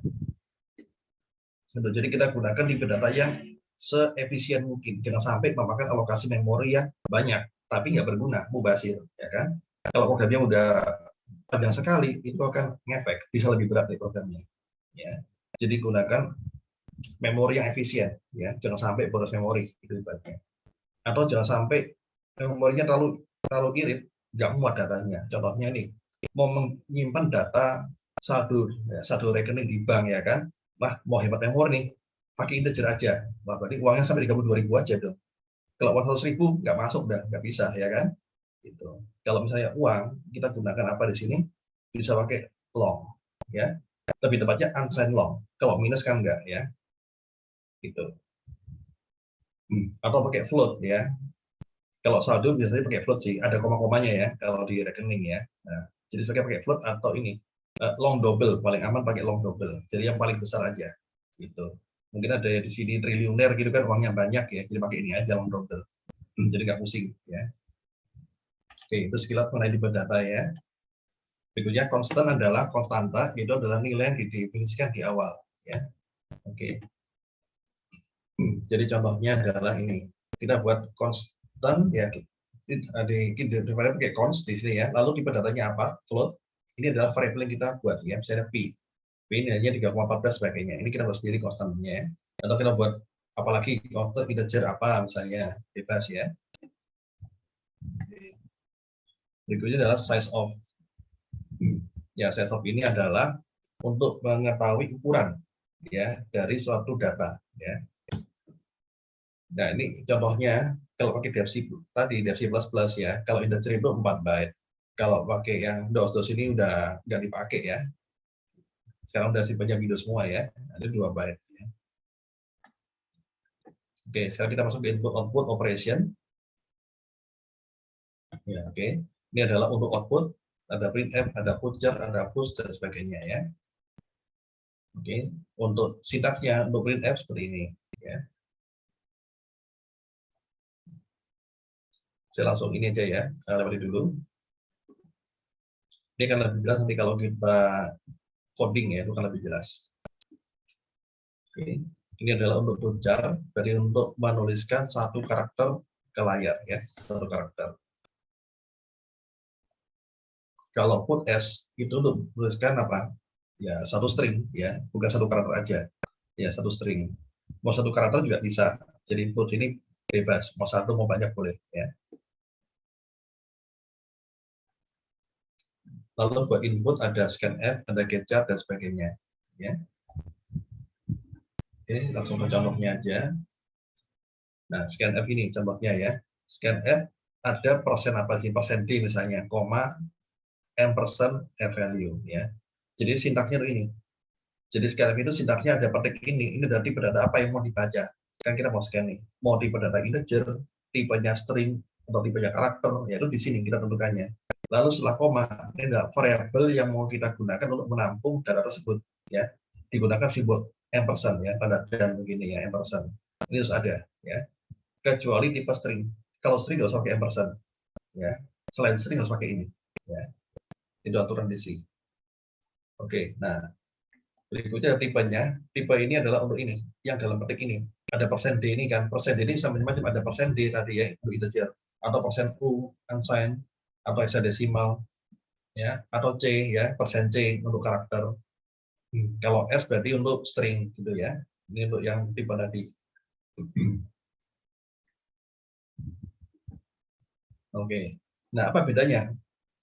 Jadi kita gunakan tipe data yang seefisien mungkin, jangan sampai memakan alokasi memori yang banyak, tapi nggak berguna, mubazir, ya kan? Kalau programnya udah panjang sekali, itu akan ngefek, bisa lebih berat nih programnya. Ya. Jadi gunakan memori yang efisien, ya, jangan sampai boros memori, itu ibaratnya. Atau jangan sampai memorinya terlalu irit, nggak muat datanya. Contohnya nih, mau menyimpan data saldo, ya, saldo rekening di bank ya kan, mau hemat memori nih, pakai integer aja, berarti uangnya sampai 32.000 aja dong. Kalau uang 100.000 nggak masuk dah, nggak bisa ya kan. Gitu. Kalau misalnya uang, kita gunakan apa di sini? Bisa pakai long, ya. Lebih tepatnya unsigned long. Kalau minus kan enggak, ya. Gitu. Atau pakai float, ya. Kalau saldo biasanya pakai float sih, ada koma-komanya ya, kalau di rekening ya. Nah, jadi sebagai pakai float atau ini long double, paling aman pakai long double. Jadi yang paling besar aja, gitu. Mungkin ada di sini triliuner gitu kan, uangnya banyak ya, jadi pakai ini aja long double. Jadi nggak pusing, ya. Oke, itu sekilas mengenai tipe data ya. Berikutnya konstan adalah konstanta, itu adalah nilai yang didefinisikan di awal. Ya. Oke. Jadi contohnya adalah ini. Kita buat konstan ya, kita pakai const di sini ya. Lalu tipe datanya apa? Float. Ini adalah variabel yang kita buat ya, misalnya p. P nilainya 3,14 sebagainya. Ini kita buat sendiri konstannya. Atau kita buat apalagi constant integer apa misalnya, bebas ya. Berikutnya adalah size of. Ya, size of ini adalah untuk mengetahui ukuran ya dari suatu data ya. Nah, ini contohnya kalau pakai DFC tadi DFC++ ya. Kalau integer itu 4 byte. Kalau pakai yang DOS ini udah nggak dipakai ya. Sekarang udah simpelnya Windows semua ya. Ada 2 byte ya. Oke, sekarang kita masuk ke input output operation. Ya, oke. Ini adalah untuk output, ada printf, ada putchar, ada push dan sebagainya ya. Oke, untuk sintaksnya untuk printf seperti ini ya. Saya langsung ini aja ya, lewati dulu. Ini akan lebih jelas nanti kalau kita coding ya, itu akan lebih jelas. Oke, ini adalah untuk putchar, jadi untuk menuliskan satu karakter ke layar ya, satu karakter. Kalau put s itu untuk menuliskan apa? Ya satu string ya, bukan satu karakter aja. Ya satu string. Mau satu karakter juga bisa. Jadi put ini bebas, mau satu mau banyak boleh ya. Lalu buat input ada scanf, ada getchar dan sebagainya ya. Oke, langsung ke contohnya aja. Nah, scanf ini contohnya ya. Scanf ada persen apa sih? Persen D misalnya, koma, ampersand, value ya. Jadi sintaksnya itu ini. Jadi scanf itu sintaksnya ada petik ini berarti berdata apa yang mau dibaca. Kan kita mau scan nih, mau tipe data integer, tipenya string, atau tipenya karakter, yaitu di sini kita tentukannya. Lalu setelah koma, ini ada variabel yang mau kita gunakan untuk menampung data tersebut ya. Digunakan simbol ampersand ya, tanda dan begini ya, ampersand. Ini harus ada ya. Kecuali tipe string. Kalau string nggak usah pakai ampersand ya. Selain string harus pakai ini ya. Itu aturan di C. Oke, nah berikutnya tipenya. Tipe ini adalah untuk ini, yang dalam petik ini. Ada persen D ini kan, persen D ini bisa macam-macam. Ada persen D tadi ya, untuk integer. Atau persen U, unsigned, atau hexadesimal, ya, atau C ya, persen C untuk karakter. Kalau S berarti untuk string gitu ya. Ini untuk yang tipe tadi. Oke. Nah, apa bedanya?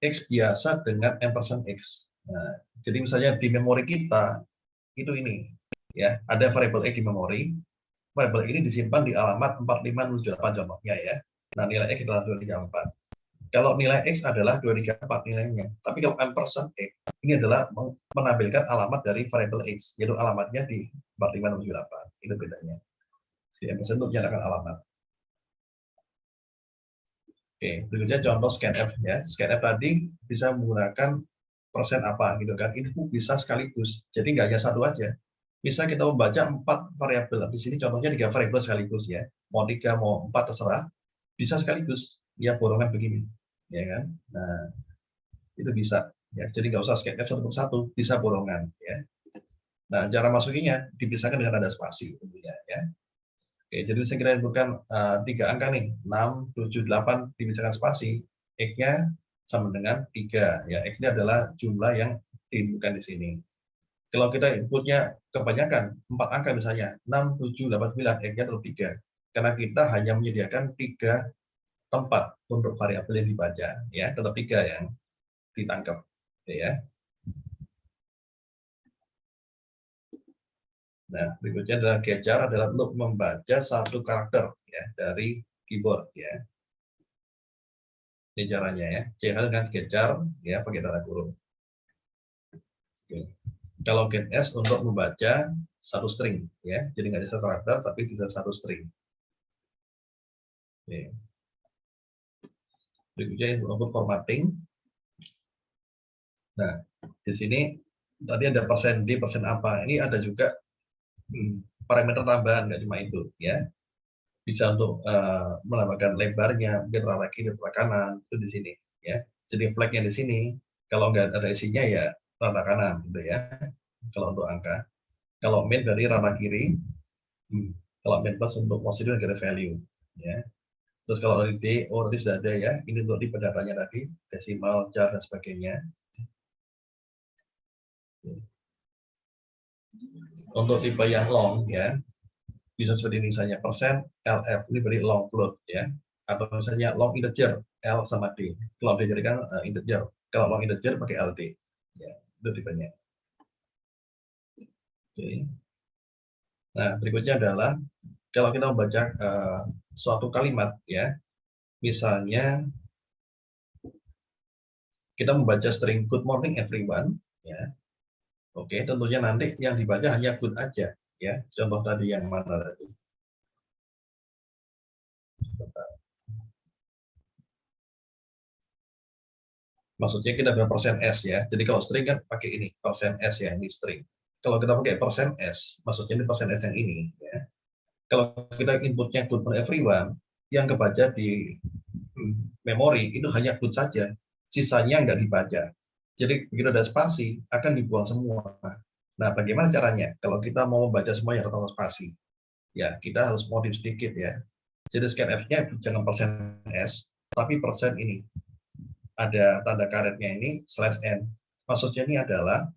X biasa dengan ampersand X. Nah, jadi misalnya di memori kita itu ini ya, ada variabel X di memori. Variabel ini disimpan di alamat 45078 contohnya ya. Nah, nilai X adalah 234. Kalau nilai X adalah 234 nilainya. Tapi kalau ampersand X ini adalah menampilkan alamat dari variabel X, yaitu alamatnya di 45078. Itu bedanya. Si ampersand itu menyatakan alamat. Oke, berikutnya contoh scanf ya. Scanf tadi bisa menggunakan persen apa gitu kan. Ini bisa sekaligus. Jadi nggak hanya satu aja. Bisa kita membaca 4 variabel. Di sini contohnya 3 variabel sekaligus ya. Mau 3, mau 4 terserah. Bisa sekaligus. Ya borongan begini. Ya kan? Nah, itu bisa ya. Jadi nggak usah scanf satu persatu, bisa borongan ya. Nah, cara masukinya dipisahkan dengan tanda spasi tentunya ya. Oke, jadi saya kira bukan 3 angka nih, 6, 7, 8 dipisahkan spasi, X-nya sama dengan 3. Ya, X-nya adalah jumlah yang diinputkan di sini. Kalau kita inputnya kebanyakan, 4 angka misalnya, 6, 7, 8, 9, X-nya tetap 3. Karena kita hanya menyediakan 3 tempat untuk variabel yang dibaca. Ya, tetap 3 yang ditangkap. Ya. Nah, berikutnya adalah getjar adalah untuk membaca satu karakter ya dari keyboard ya. Ini caranya ya. CH dengan getjar ya pakai tanda kurung. Oke. Kalau getS untuk membaca satu string ya. Jadi nggak bisa satu karakter tapi bisa satu string. Oke. Berikutnya untuk formatting. Nah, di sini tadi ada persen D, persen apa. Ini ada juga parameter tambahan, nggak cuma itu ya. Bisa untuk menambahkan lebarnya, mungkin arah kiri, arah kanan, itu di sini ya. Jadi flagnya di sini, kalau nggak ada isinya ya arah kanan gitu ya. Kalau untuk angka, kalau min dari arah kiri, kalau min plus untuk positif negatif value ya. Terus kalau dari D, tadi sudah ada ya. Ini untuk tipe datanya tadi, desimal, jar dan sebagainya. Untuk tipe yang long ya, bisa seperti ini misalnya persen LF ini berarti long float ya, atau misalnya long integer L sama D. Kalau dijadikan integer, kalau long integer pakai LD ya, itu tipenya. Oke. Nah, berikutnya adalah kalau kita membaca suatu kalimat ya, misalnya kita membaca string good morning everyone ya. Oke, tentunya nanti yang dibaca hanya good aja ya. Contoh tadi yang mana tadi? Maksudnya kita ada persen S ya. Jadi kalau string kan pakai ini, persen S ya, ini string. Kalau kita pakai persen S, maksudnya ini persen S yang ini ya. Kalau kita inputnya good for everyone, yang kebaca di memori itu hanya good saja. Sisanya nggak dibaca. Jadi begitu ada spasi, akan dibuang semua. Nah, bagaimana caranya? Kalau kita mau membaca semuanya tanpa spasi, ya kita harus modif sedikit ya. Jadi scanf-nya jangan persen S, tapi persen ini. Ada tanda karetnya ini /n. Maksudnya ini adalah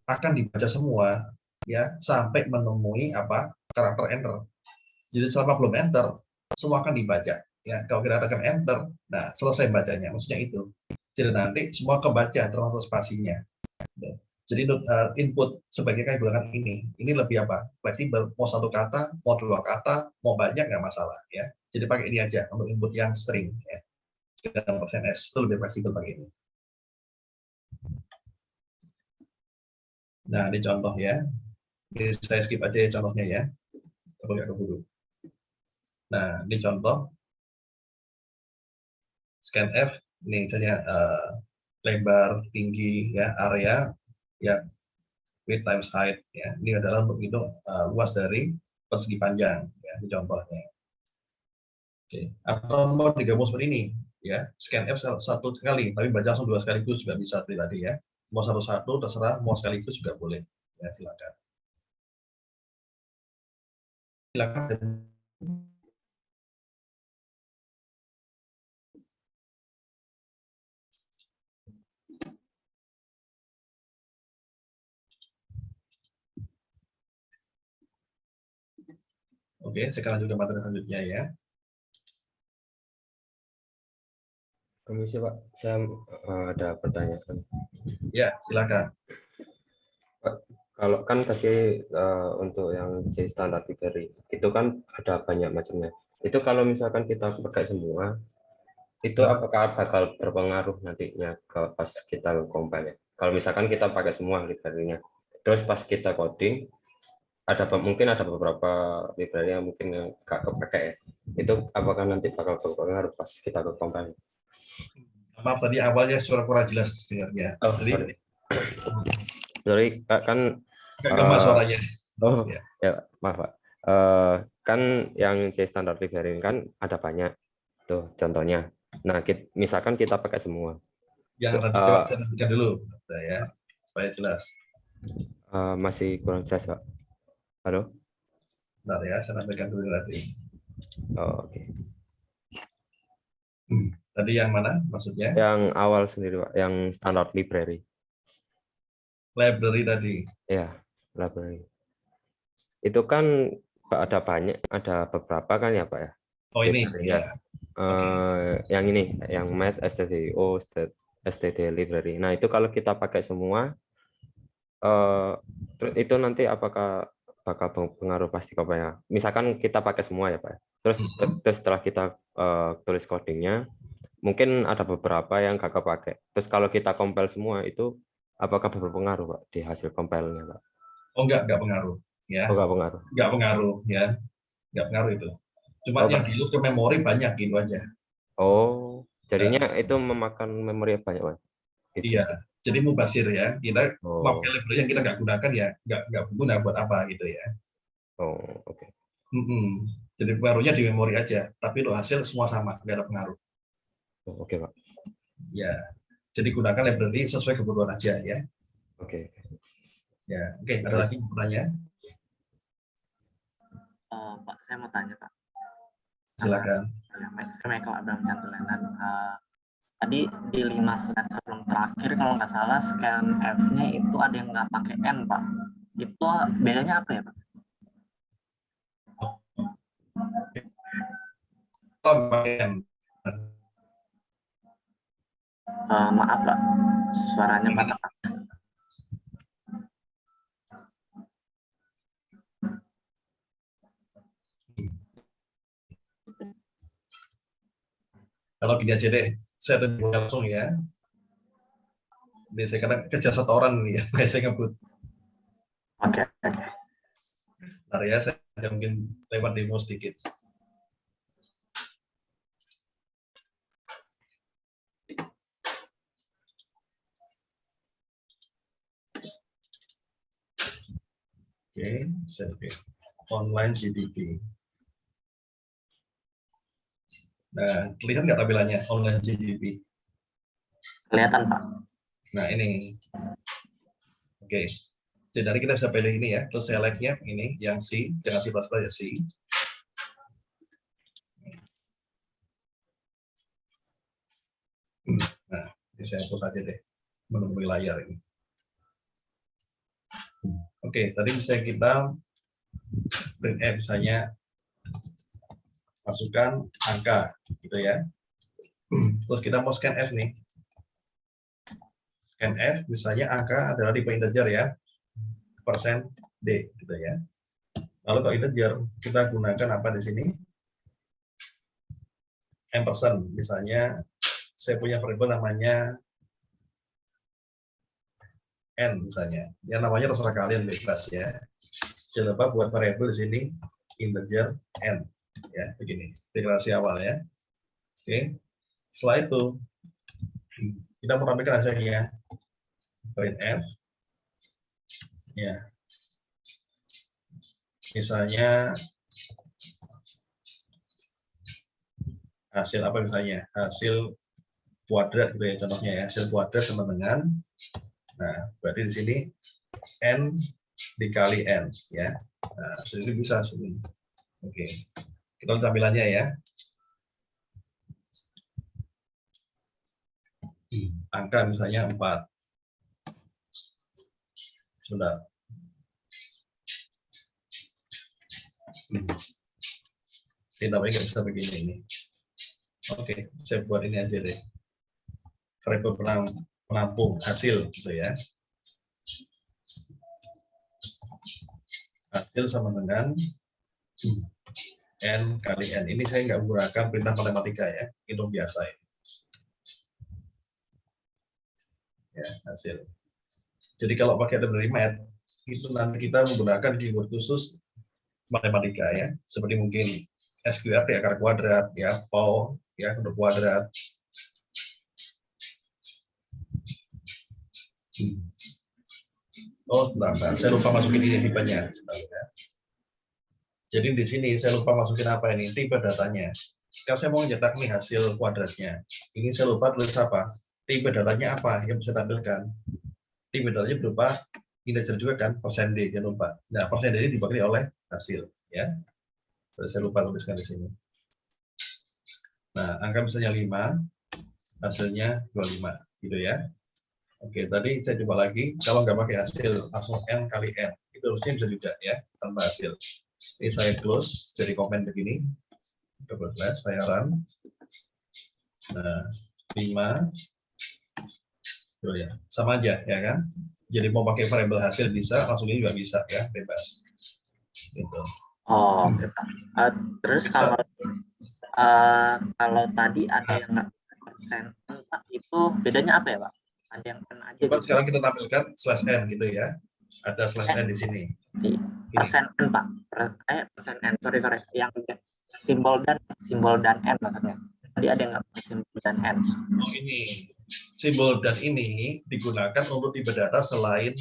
akan dibaca semua ya sampai menemui apa karakter enter. Jadi selama belum enter, semua akan dibaca. Ya, kalau kita tekan enter, nah selesai bacanya. Maksudnya itu. Jadi nanti semua kebaca termasuk spasinya. Jadi input sebagai kami gunakan ini lebih apa? Fleksibel. Mau satu kata, mau dua kata, mau banyak nggak masalah ya. Jadi pakai ini aja untuk input yang string ya. Dengan %s itu lebih fleksibel pakai ini. Nah, ini contoh ya. Ini saya skip aja ya contohnya ya. Kalau nggak keburu. Nah, ini contoh scanf. Ini misalnya lebar, tinggi, ya, area, ya, width times height. Ya, ini adalah untuk itu luas dari persegi panjang. Ya, ini contohnya. Oke. Atau mau digabung seperti ini, ya, scanf satu kali, tapi baca langsung dua sekaligus juga bisa seperti tadi ya. Mau satu-satu terserah, mau sekaligus juga boleh. Ya, silakan. Silakan. Oke, sekarang juga materi selanjutnya ya. Permisi Pak, saya ada pertanyaan. Ya, silakan. Pak, kalau kan tadi untuk yang J standar library itu kan ada banyak macamnya. Itu kalau misalkan kita pakai semua, itu apakah bakal berpengaruh nantinya ke pas kita compile? Kalau misalkan kita pakai semua library-nya, terus pas kita coding, mungkin ada beberapa library yang mungkin nggak kepakai ya. Itu apakah nanti bakal berpengaruh pas kita ke compile? Maaf tadi awalnya suara kurang jelas dengarnya. Oh, Jadi sorry kan agak gemas suaranya. oh Ya. ya maaf Pak. Kan yang C standar library kan ada banyak tuh contohnya. Nah misalkan kita pakai semua. Yang tadi coba saya tunjukkan dulu ya supaya jelas. Masih kurang jelas Pak. Halo. Bentar ya, saya sampaikan dulu nanti. Oh, oke. Tadi yang mana maksudnya? Yang awal sendiri Pak, yang standar library. Library tadi. Ya, library. Itu kan ada banyak, ada beberapa kan ya Pak ya. Oh ini ya. Yang ini, yang Math, stdio, std library. Nah itu kalau kita pakai semua, itu nanti apakah bakal berpengaruh pasti kopanya? Misalkan kita pakai semua ya Pak. Terus setelah kita tulis codingnya, mungkin ada beberapa yang gak kepake. Terus kalau kita compile semua itu apakah berpengaruh Pak di hasil compile-nya Pak? Oh enggak pengaruh ya. Oh, enggak pengaruh. Enggak pengaruh ya. Enggak pengaruh itu. Cuma yang di-load ke memori banyak gitu aja. Oh, jadinya itu memakan memori banyak Pak? Gitu. Iya, jadi mubazir ya. Kita pakai library yang kita nggak gunakan ya nggak berguna buat apa gitu ya. Oh, oke. Jadi pengaruhnya di memori aja, tapi untuk hasil semua sama, nggak ada pengaruh. Oh, oke Pak. Ya, jadi gunakan library sesuai kebutuhan aja ya. Oke. Ya, oke. Ada lagi pertanyaan? Pak, saya mau tanya Pak. Silakan. Saya Michael Abraham Cantulenan. Tadi di 5 slide sebelum terakhir kalau nggak salah scan F-nya itu ada yang nggak pakai N Pak. Itu bedanya apa ya Pak? Maaf Pak, suaranya patah. Kalau gini aja deh, saya tunjuk langsung ya. Ini saya kadang kerja setoran nih ya, makanya saya ngebut. Oke. Bentar ya, saya mungkin lewat demo sedikit. Oke, saya online GDP. Nah, kelihatan nggak tampilannya online GDP? Kelihatan Pak. Nah ini, oke. Jadi kita bisa pilih ini ya, terus select-nya ini yang C, jangan C++ ya C. Nah, ini saya hapus aja deh, menemui layar ini. Oke, tadi misalnya kita print F misalnya masukkan angka, gitu ya. Terus kita mau scan F nih. NF misalnya angka adalah tipe integer ya, persen D gitu ya. Lalu kalau integer kita gunakan apa di sini? Ampersand, misalnya saya punya variabel namanya N misalnya. Yang namanya terserah kalian, bebas ya. Jangan lupa buat variabel di sini integer N ya, begini deklarasi awal ya. Oke. Setelah itu kita mau tampilkan hasilnya. Printf ya. Misalnya hasil apa misalnya? Hasil kuadrat gitu ya contohnya ya. Hasil kuadrat sama dengan, nah berarti di sini N dikali N ya. Nah, ini bisa sini. Oke. Kita lihat tampilannya ya. Angka misalnya 4. Sebentar. Ini namanya nggak bisa begini ini. Oke, saya buat ini aja deh. Variabel penampung hasil gitu ya. Hasil sama dengan N kali N. Ini saya nggak menggunakan perintah matematika ya, hitung biasa ya. Ya, hasil. Jadi kalau pakai library math, itu nanti kita menggunakan keyword khusus matematika ya, seperti mungkin SQRT akar kuadrat, ya, POW, ya, untuk kuadrat. Oh, sebentar, saya lupa masukin ini tipenya. Jadi di sini saya lupa masukin apa ini, tipe datanya. Kalau saya mau mencetak nih hasil kuadratnya, ini saya lupa tulis apa. Tipe datanya apa yang bisa tampilkan? Tipe datanya berupa integer juga kan, persen D, jangan lupa. Nah, persen D ini dibagi oleh hasil, ya. Saya lupa tuliskan di sini. Nah, angka misalnya 5, hasilnya 25, gitu ya. Oke, tadi saya coba lagi, kalau nggak pakai hasil, langsung N kali N. Itu harusnya bisa juga ya, tanpa hasil. Ini saya close, jadi komen begini. Double slash, saya run. Nah, 5. Ya, sama aja ya kan. Jadi mau pakai variabel hasil bisa, langsung ini juga bisa ya, bebas. Gitu. Oh, oke, Pak. Terus Bisa. kalau tadi ada yang nggak persen Pak, itu bedanya apa ya Pak? Ada yang N aja. Coba sekarang kita tampilkan slash N gitu ya. Ada slash N di sini. Persen N Pak. Persen N. Sorry. Yang simbol dan N maksudnya. Tadi ada yang nggak simbol dan N. Oh ini. Simbol dan ini digunakan untuk tipe data selain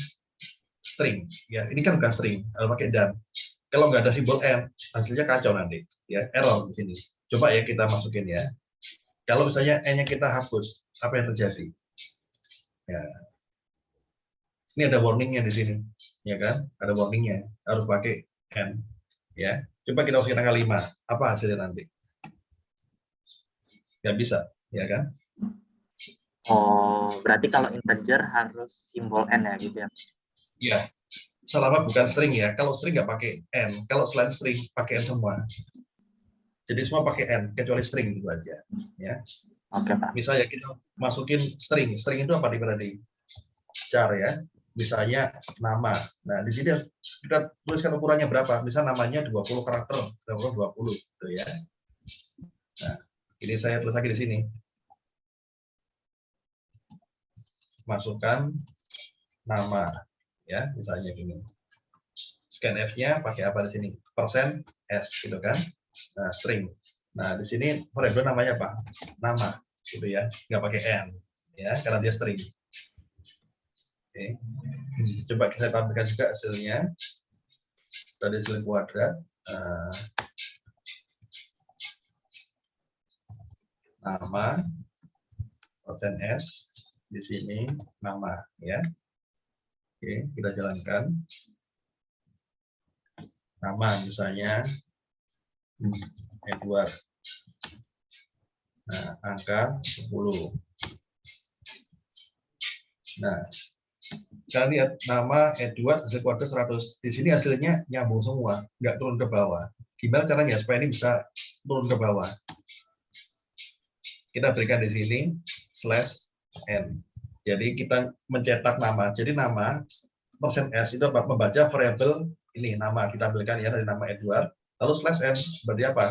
string. Ya, ini kan bukan string, harus pakai dan. Kalau nggak ada simbol N, hasilnya kacau nanti. Ya, error di sini. Coba ya kita masukin ya. Kalau misalnya N-nya kita hapus, apa yang terjadi? Ya. Ini ada warningnya di sini, ya kan? Ada warningnya, harus pakai N. Ya, coba kita masukin angka 5. Apa hasilnya nanti? Nggak bisa, ya kan? Oh, berarti kalau integer harus simbol N ya gitu ya? Iya, selama bukan string ya. Kalau string nggak pakai N, kalau selain string pakai N semua. Jadi semua pakai N, kecuali string itu aja. Ya. Oke Pak. Misalnya kita masukin string itu apa tadi? Char ya. Misalnya nama. Nah di sini kita tuliskan ukurannya berapa. Misal namanya 20 karakter, 20 gitu ya. Nah ini saya tulis lagi di sini. Masukkan nama ya, misalnya gini. Scanf-nya pakai apa di sini? Persen S gitu kan. Nah, string. Nah, di sini variabel namanya apa? Nama gitu ya. Nggak pakai N ya, karena dia string. Oke. Coba saya tampilkan juga hasilnya. Tadi hasil kuadrat. Nama persen S di sini nama ya. Oke, kita jalankan. Nama misalnya Edward. Nah, angka 10. Nah, kita lihat nama Edward hasil kuadrat 100. Di sini hasilnya nyambung semua, nggak turun ke bawah. Gimana caranya supaya ini bisa turun ke bawah? Kita berikan di sini slash n. Jadi kita mencetak nama. Jadi nama persen S itu membaca variabel ini nama kita ambilkan ya dari nama Edward. Lalu slash n berarti apa?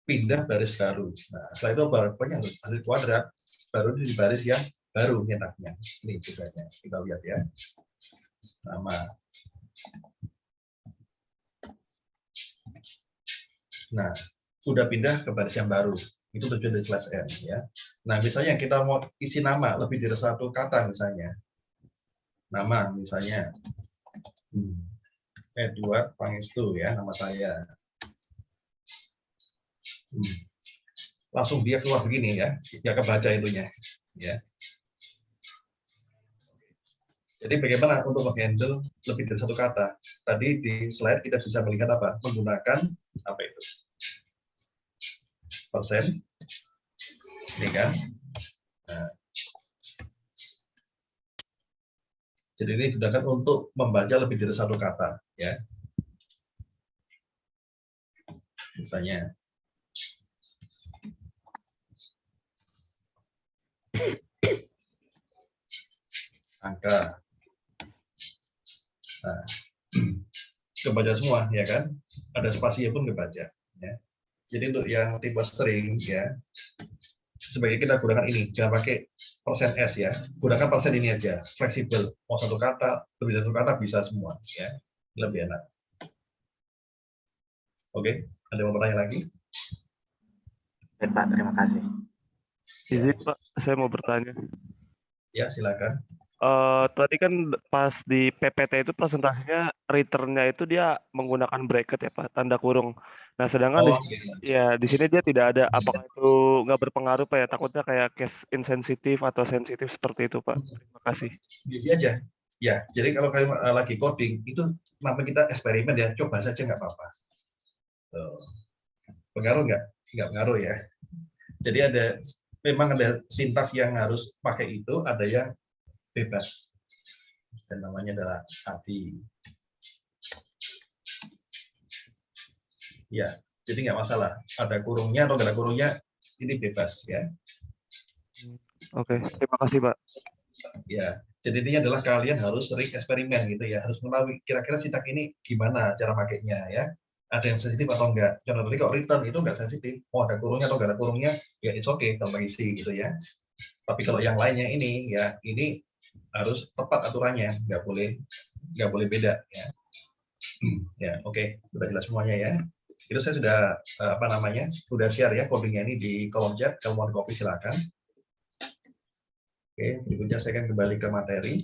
Pindah baris baru. Nah, setelah itu variabelnya harus hasil kuadrat. Baru di baris yang baru nyetaknya. Ini tugasnya. Kita lihat ya. Nama. Nah, udah pindah ke baris yang baru. Itu tujuan dari slash n ya. Nah, misalnya kita mau isi nama lebih dari satu kata misalnya. Nama misalnya Edward Pangestu ya nama saya. Langsung dia keluar begini ya, dia kebaca itunya ya. Jadi bagaimana untuk menghandle lebih dari satu kata? Tadi di slide kita bisa melihat apa? Menggunakan apa itu? Persen, ini kan? Nah. Jadi ini digunakan untuk membaca lebih dari satu kata, ya. Misalnya, angka. Nah, kebaca semua, ya kan? Ada spasinya pun kebaca, ya. Jadi untuk yang tipe string, ya, sebaiknya kita gunakan ini, jangan pakai persen S ya, gunakan persen ini aja, fleksibel, mau satu kata, lebih dari satu kata bisa semua, ya, lebih enak. Oke, ada yang mau bertanya lagi? Baik Pak, terima kasih. Izin Pak, saya mau bertanya. Ya, silakan. Tadi kan pas di PPT itu presentasinya return-nya itu dia menggunakan bracket ya Pak, tanda kurung. Nah, sedangkan di sini dia tidak ada. Apakah itu nggak berpengaruh Pak ya? Takutnya kayak case insensitif atau sensitif seperti itu Pak. Terima kasih. Jadi aja. Ya, jadi kalau kalian lagi coding itu namanya kita eksperimen ya, coba saja nggak apa-apa. Pengaruh nggak? Nggak pengaruh ya. Jadi memang ada sintaks yang harus pakai itu, ada yang bebas. Dan namanya adalah arti. Ya, jadi nggak masalah. Ada kurungnya atau nggak ada kurungnya, ini bebas ya. Oke, terima kasih Pak. Ya, jadi intinya adalah kalian harus sering eksperimen gitu ya, harus mengetahui kira-kira sintaks ini gimana cara pakainya ya. Ada yang sensitif atau enggak. Contoh tadi kalau return itu enggak sensitif, mau ada kurungnya atau enggak ada kurungnya, ya it's okay kalau mengisi gitu ya. Tapi kalau yang lainnya ini ya, ini harus tepat aturannya, nggak boleh beda ya. Ya, oke, sudah jelas semuanya ya. Itu saya sudah sudah share ya codingnya ini di kolom chat. Kalau mau copy silakan. Oke, berikutnya saya akan kembali ke materi.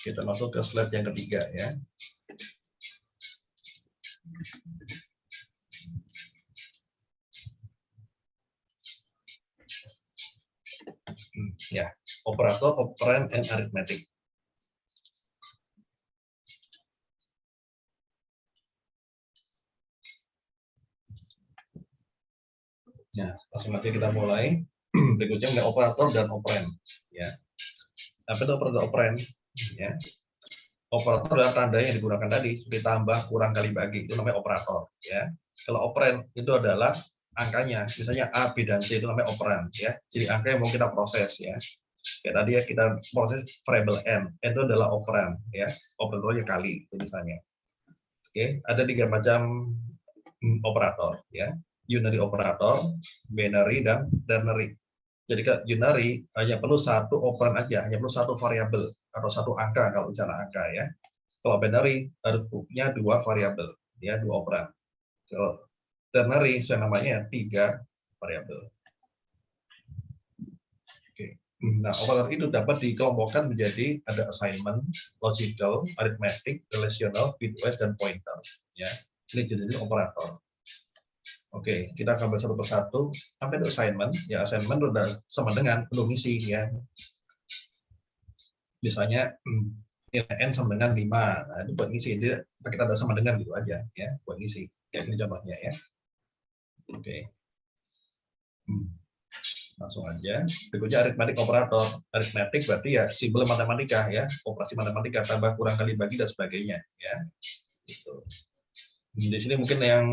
Kita masuk ke slide yang ketiga ya. Ya, operator, operand, and arithmetic. Nah, langsung aja kita mulai. Berikutnya ada operator dan operand. Ya, apa itu operator dan operand? Ya, operator adalah tanda yang digunakan tadi, ditambah, kurang, kali, bagi, itu namanya operator. Ya, kalau operand itu adalah angkanya, misalnya A, B, dan C itu namanya operand. Ya, jadi angka yang mau kita proses ya. Kayak tadi ya kita proses variabel n itu adalah operand ya, operatornya kali itu misalnya. Oke, ada 3 macam operator ya, unary operator, binary, dan ternary. Jadi ke unary hanya perlu satu operand aja, hanya perlu satu variabel atau satu angka kalau bicara angka ya. Kalau binary harus punya 2 variabel ya, 2 operand. Kalau ternary saya namanya 3 variabel. Nah, operator itu dapat dikelompokkan menjadi ada assignment, logical, arithmetic, relational, bitwise, dan pointer. Ya, ini jenis operator. Oke, kita akan bahas satu persatu. Apa itu assignment? Ya, assignment sudah sama dengan penuh ngisi ya. Misalnya nilai n sama dengan 5. Nah, itu buat ngisi. Jadi kita ada sama dengan gitu aja ya, buat ngisi. Ya, ini contohnya ya. Oke. Langsung aja. Berikutnya aritmetik operator. Aritmetik berarti ya simbol matematika ya, operasi matematika, tambah, kurang, kali, bagi, dan sebagainya ya. Gitu. Di sini mungkin yang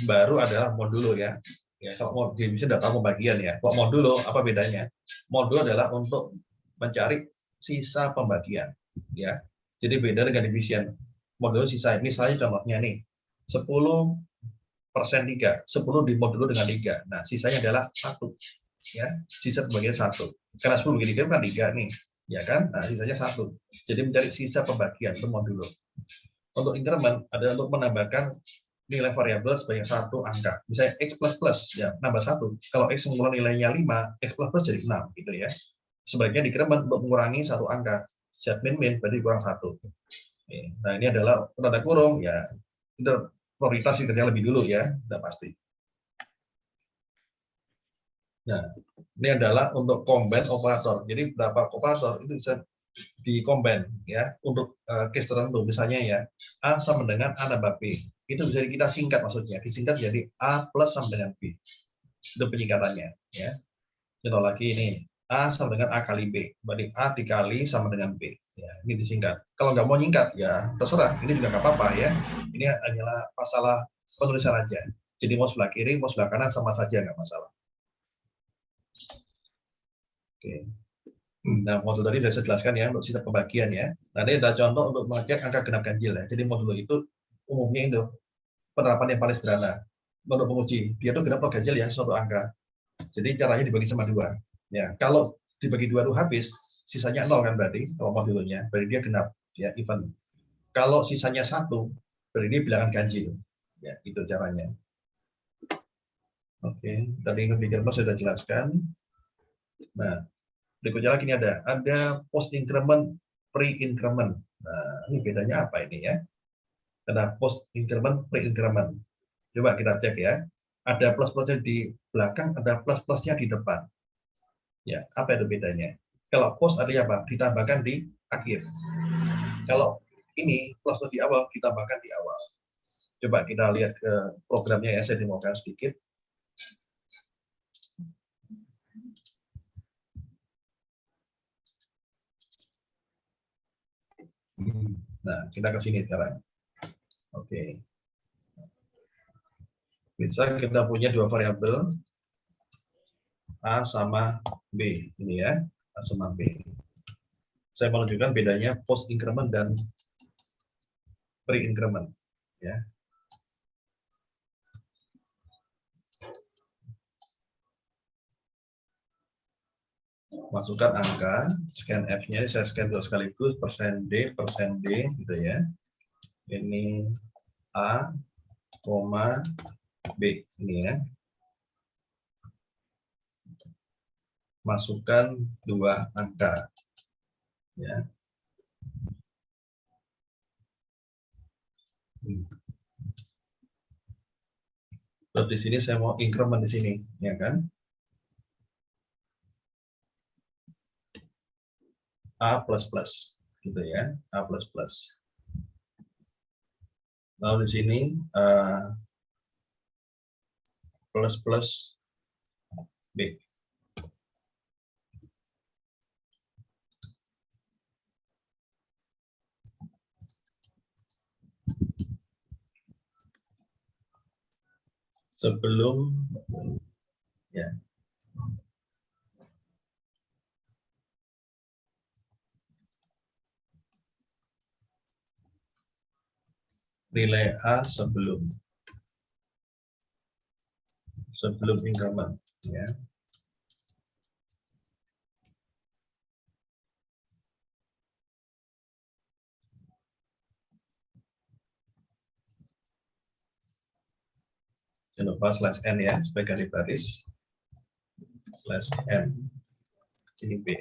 baru adalah modulo ya. Ya, kalau di bisa data pembagian ya. Kalau modulo apa bedanya? Modulo adalah untuk mencari sisa pembagian ya. Jadi beda dengan division. Modulo sisa. Misalnya contohnya nih 10% 3, 10 di modulo dengan 3. Nah, sisanya adalah 1 ya. Sisa pembagian 1. Karena 10 bagi 3 kan 3 nih, ya kan? Nah, sisanya 1. Jadi mencari sisa pembagian itu modulo. Untuk increment adalah untuk menambahkan nilai variabel sebanyak 1 angka. Misalnya x plus ya nambah 1. Kalau x semula nilainya 5, x plus jadi 6 gitu ya. Sebaiknya decrement untuk mengurangi 1 angka. Set min berarti kurang 1. Nah, ini adalah tanda kurung ya. Itu prioritas dikerjakan lebih dulu ya, sudah pasti. Nah, ini adalah untuk combine operator. Jadi berapa operator itu bisa di combine ya untuk case tertentu. Misalnya ya A sama dengan A tambah B. Itu bisa kita singkat maksudnya. Disingkat jadi A plus sama dengan B. Itu penyingkatannya ya. Contoh lagi ini A sama dengan A kali B. Berarti A dikali sama dengan B. Ya, ini disingkat. Kalau nggak mau nyingkat ya terserah. Ini juga nggak apa-apa ya. Ini hanyalah masalah penulisan aja. Jadi mau sebelah kiri, mau sebelah kanan sama saja nggak masalah. Oke. Nah, modul tadi sudah saya jelaskan ya untuk sistem pembagian ya. Nah, ini ada contoh untuk mengecek angka genap ganjil ya. Jadi modul itu umumnya itu penerapan yang paling sederhana. Menurut penguji, dia tuh genap atau ganjil ya suatu angka. Jadi caranya dibagi sama 2. Ya, kalau dibagi 2 itu habis, sisanya 0 kan berarti kalau modulnya, berarti dia genap ya even. Kalau sisanya 1, berarti dia bilangan ganjil. Ya, itu caranya. Oke, tadi increment sudah jelaskan. Nah, berikutnya lagi ini ada post increment, pre-increment. Nah, ini bedanya apa ini ya? Ada post increment, pre-increment. Coba kita cek ya. Ada plus-plusnya di belakang, ada plus-plusnya di depan. Ya, apa itu bedanya? Kalau post ada apa? Ditambahkan di akhir. Kalau ini plus di awal, ditambahkan di awal. Coba kita lihat ke programnya ya, saya demokan sedikit. Nah, kita ke sini sekarang. Oke. Bisa kita punya 2 variabel A sama B ini ya, A sama B. Saya menunjukkan bedanya post increment dan pre increment ya. Masukkan angka, scan F-nya, saya scan 2 sekaligus, persen D gitu ya. Ini A, B ini ya. Masukkan 2 angka ya. Terus di sini saya mau increment di sini ya kan. A++ gitu ya, A++. Lalu di sini plus B. Sebelum ya. Nilai A sebelum increment ya. Jangan lupa slash n ya sebagai garis baris slash n ini B.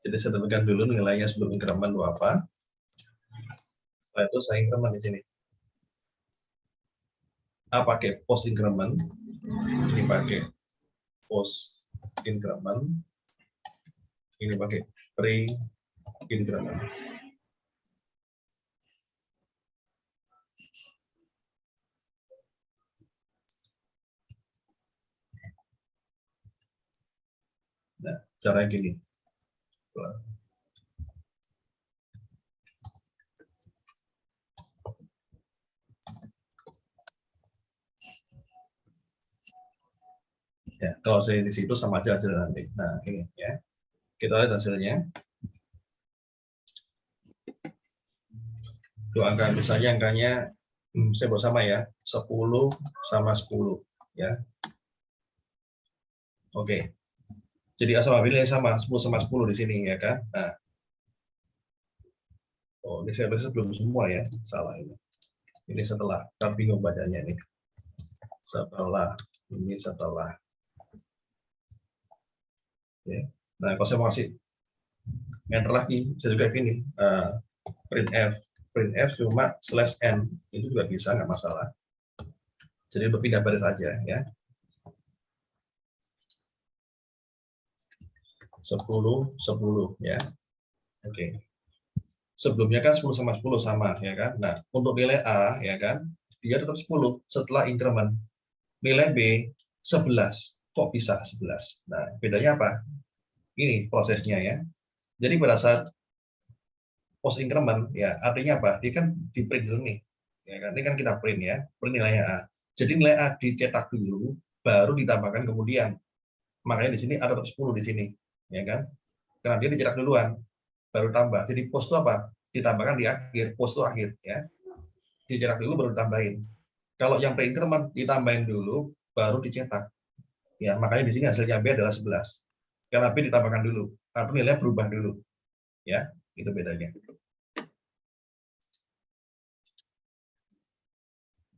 Jadi saya tentukan dulu nilainya sebelum increment itu apa. Setelah itu saya increment di sini. A pakai post increment, ini pakai post increment, ini pakai pre increment. Nah, caranya gini. Ya, kalau saya di situ sama aja hasilnya nanti. Nah, ini ya. Kita lihat hasilnya. Dua angka, misalnya angkanya saya buat sama ya, 10 sama 10 ya. Oke. Jadi asal ambil nilai sama 10 sama 10 di sini ya kan. Nah. Oh, ini saya baca belum semua ya. Salah ini. Ini setelah, kan bingung bacanya ini. Setelah, ini setelah. Ya. Nah, kalau saya mau kasih enter lagi, saya juga gini, printf cuma /n, itu juga bisa, nggak masalah. Jadi berpindah baris saja ya. 10, 10 ya. Oke. Sebelumnya kan 10 sama 10 sama ya kan. Nah, untuk nilai A ya kan, dia tetap 10 setelah increment. Nilai B 11. Kok bisa 11? Nah, bedanya apa? Ini prosesnya ya. Jadi pada saat post increment ya, artinya apa? Dia kan di print dulu nih. Ya kan? Ini kan kita print ya, print nilainya A. Jadi nilai A dicetak dulu, baru ditambahkan kemudian. Makanya di sini ada 10 di sini, ya kan? Karena dia dicetak duluan, baru tambah. Jadi post itu apa? Ditambahkan di akhir, post itu akhir ya. Dicetak dulu baru ditambahin. Kalau yang pre-increment ditambahin dulu, baru dicetak. Ya, makanya di sini hasilnya B adalah 11. Karena B ditambahkan dulu, atau nilainya berubah dulu. Ya, itu bedanya.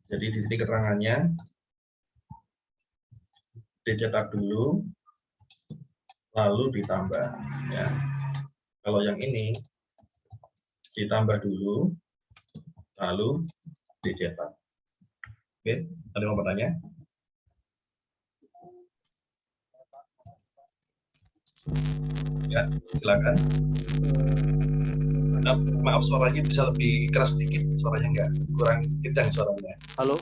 Jadi di sini keterangannya dicetak dulu, lalu ditambah. Ya. Kalau yang ini ditambah dulu, lalu dicetak. Oke, ada yang mau bertanya? Ya, silakan. Maaf, suaranya bisa lebih keras sedikit, suaranya enggak, kurang kencang suaranya. Halo?